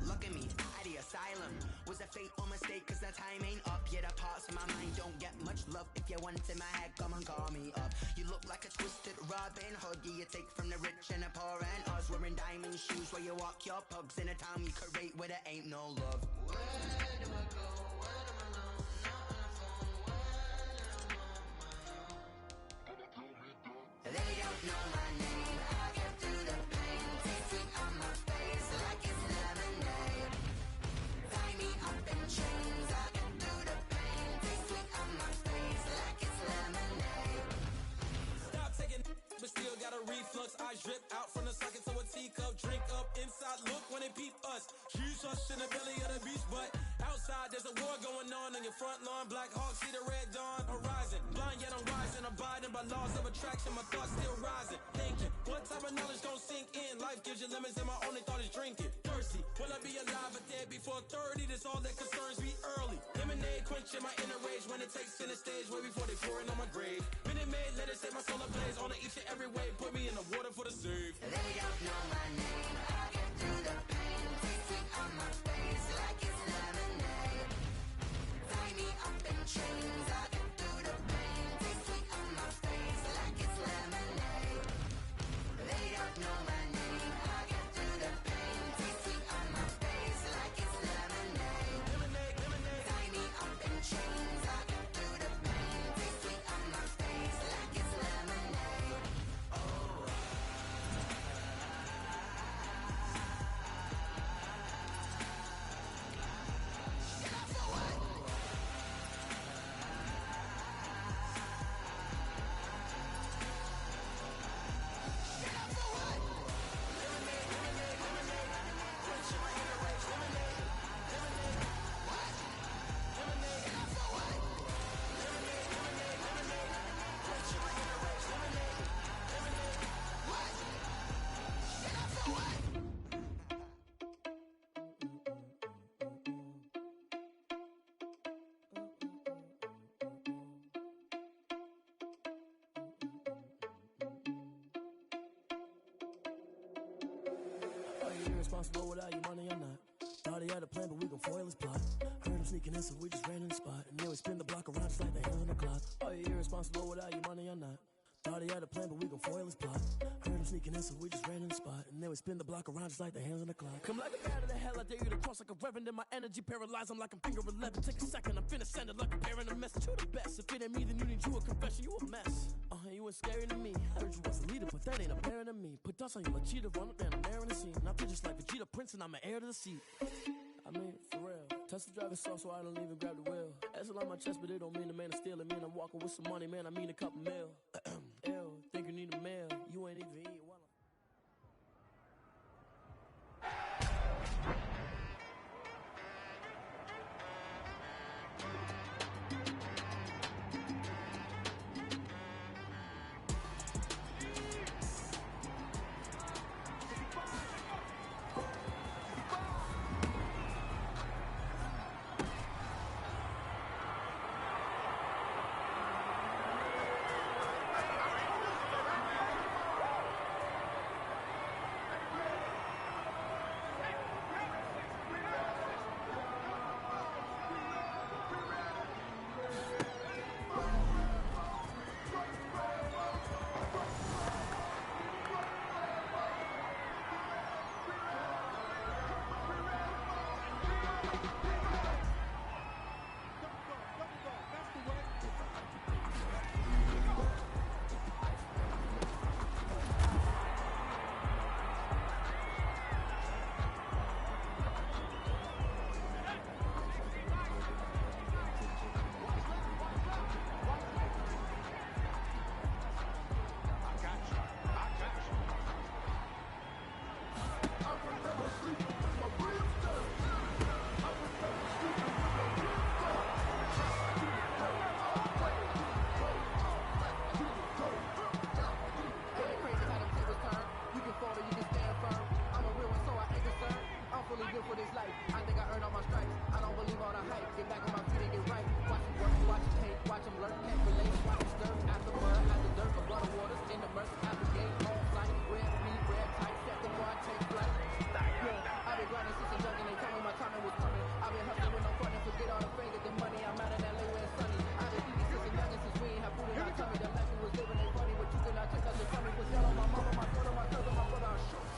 look at me, at the asylum. Was a fate or mistake, cause the time ain't up. Yeah, the parts of my mind don't get much love. If you want in my head, come and call me up. You look like a twisted Robin Hood. Yeah, you take from the rich and the poor and us. Wearing diamond shoes where you walk your pugs in a town you create where there ain't no love. Where do I go? When I'm alone, not on the phone. When I'm on my own. They don't know my name. I get through the pain. Taste sweet on my face like it's lemonade. Tie me up in chains. I get through the pain. Taste sweet on my face like it's lemonade. Stop taking, but still got a reflux. Eyes drip out from the socket to a teacup. Drink up inside, look when they peep us. Shoes us in the belly of the beast, but outside there's a war going on your front lawn. Black Hawk, see the red dawn horizon. Blind yet I'm rising, abiding by laws of attraction. My thoughts still rising, thinking what type of knowledge don't sink in. Life gives you lemons and my only thought is drinking. Thirsty, will I be alive or dead before 30? That's all that concerns me early. Lemonade quenching my inner rage when it takes center stage way before they pour it on my grave. Minute Maid, let it set my soul ablaze on each and every way. Put me in the water for the save. They don't know my name. I get through the pain. Taste sweet on my face like it's lemonade. Tie me up in chains. I get through the pain. Taste sweet on my face like it's lemonade. They don't know my name. I get through the pain. Taste sweet on my face like it's lemonade. Lemonade, lemonade. Tie me up in chains. I get through the pain. Taste sweet on my face like it's lemonade. Oh. Are you irresponsible without your money or not? Thought he had a plan, but we gon' foil his plot. Heard him sneaking in, so we just ran in the spot. And then we spin the block around just like the hands on the clock. Are you irresponsible without your money or not? Thought he had a plan, but we gon' foil his plot. Heard him sneaking in, so we just ran in the spot. And then we spin the block around just like the hands on the clock. Come like a bat of the hell, I dare you to cross like a reverend. In my energy paralyzed, I'm like I'm finger 11. Take a second, I'm finna send it like a bearing a message. You the best, if it ain't me, then you need you a confession. You a mess. You ain't scary to me. Heard you was a leader, but that ain't apparent to me. Put dust on you like Cheetah, run up and I'm airing the scene. Now feel just like Vegeta Prince and I'm an heir to the seat. I mean, for real. Touch the driver's soft, so I don't even grab the wheel. That's on my chest, but it don't mean the man is stealing. Mean I'm walking with some money, man. I mean a couple mil. Ew, think you need a mail. You ain't even eat one. built for this life. I think I earned all my stripes. I don't believe all the hype. Get back on my feet and get right. Watch them work, watch them hate, watch them lurk, can't relate. Watch them stir, after mud, after dirt, but blood waters in the murk, after gate, on flight, red meat, red tight, set before I take flight. Yeah, I've been grinding since a young and they told me my timing was coming. I've been hustling with no front and forget all the fame, get the money. I'm out in LA where it's sunny. I've been eating since a young and since we ain't have food in our tummy. The life we was living ain't funny, but you cannot take nothing from me. Put y'all on my mama, my daughter, my cousin, my brother, I'll shoot.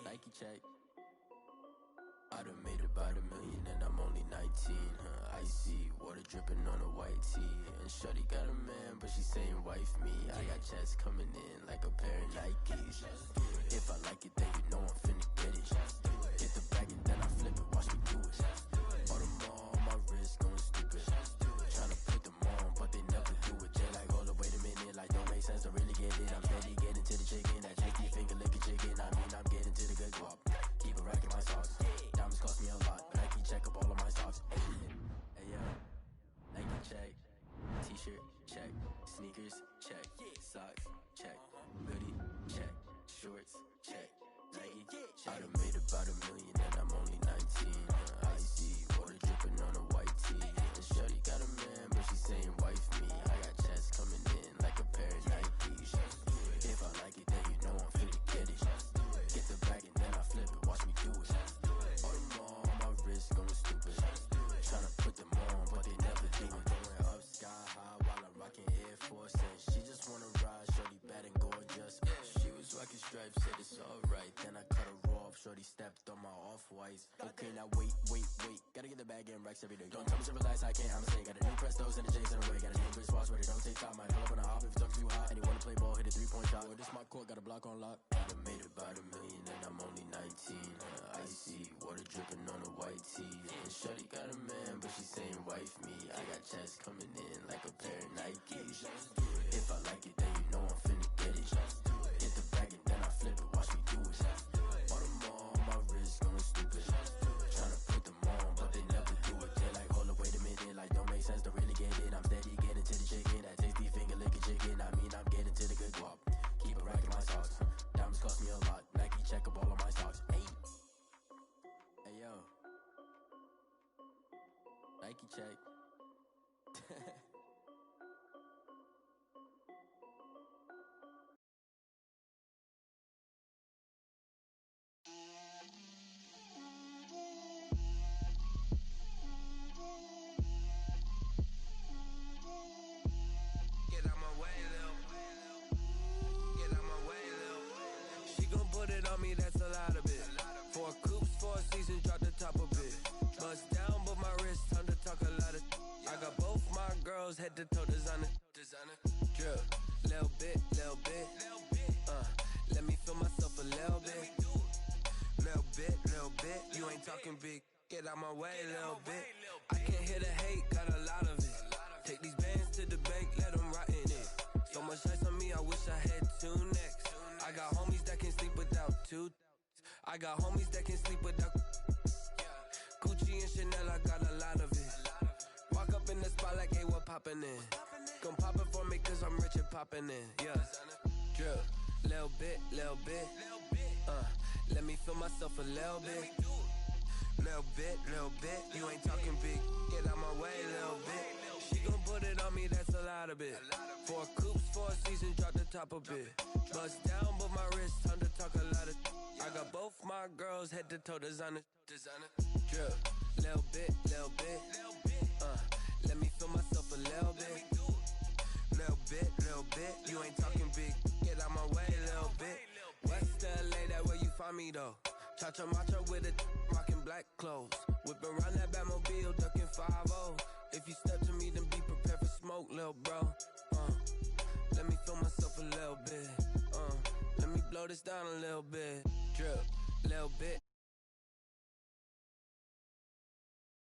Nike check. I done made about $1 million and I'm only 19. Icy, water dripping on a white tee. And shorty got a man, but she saying wife me. I got checks coming in like a pair of Nikes. If I like it, then you know I'm finna get it. Get the bag and then I flip it, watch me do it. All them on my wrist going stupid. Tryna put them on, but they never do it. They like, hold up, wait a minute, like don't make sense to really get it. I'm steady getting to the chicken, that tricky finger licking chicken. I mean, I'm getting to the good guap. Keep a rack in my socks. Diamonds cost me a lot, but I keep check up all of my stocks. Hey yo, Nike check, t-shirt check, sneakers check, socks check, hoodie alright. Then I cut her off, shorty stepped on my off-whites. Okay, now wait. Gotta get the bag and racks every day. Don't tell me to relax, I can't, I'm saying. Got a new Prestos and a J's in the way. Got a new Chris Ross, but it don't take time. Might pull up on a hop if it talks too hot. And you wanna play ball, hit a 3-point shot. Or this my court, got a block on lock. I done made about $1 million and I'm only 19. Icy, water dripping on a white tee. And shorty got a man, but she saying wife me. I got chest coming in like a pair of Nikes. If I like it, then you know I'm finna get it. Hit the bag and then I flip it, watch me do it. All them all on my wrist going stupid. Tryna put them on, but they never do it. They're like, hold up, wait a minute, like don't make sense to really get it. I'm steady getting to the chicken, that tasty finger licking chicken. I mean, I'm getting to the good guap. Keep a rack in my socks. Diamonds cost me a lot. Nike check up all of my stocks. Hey yo, Nike check. That's a lot of it. 4 coops, 4 seasons, drop the top a bit. Bust down, but my wrist, time to talk a lot of. I got both my girls head to toe designer. Drip, little bit. Let me feel myself a little bit. Little bit. You ain't talking big. Get out my way, little bit. I can't hear the hate, got a lot of it. Take these bands to the bank, let them rot in it. So much ice on me, I wish I had 2 necks. I got homies that can sleep without 2. I got homies that can sleep without Gucci and Chanel, I got a lot of it. Walk up in the spot like, hey, what poppin' in? Gon' pop it for me cause I'm rich and poppin' in, yeah. Drip, little bit. Let me feel myself a little bit. Little bit. You ain't talking big. Get out my way, little bit. She gon' put it on me, that's a lot of it. 4 coops, 4 seasons, drop the top a bit. Bust down, but my wrist, time to talk a lot of. I got both my girls head to toe designer. Drip, little bit. Let me feel myself a little bit. Little bit. You ain't talking big. Get out my way, little bit. West LA, that where you find me though. Cha-cha matcha with a rockin' black clothes. Whip around that Batmobile, ducking 5-0. If you step to me, then be prepared for smoke, lil' bro. Let me feel myself a little bit. Let me blow this down a little bit. Drip, little bit.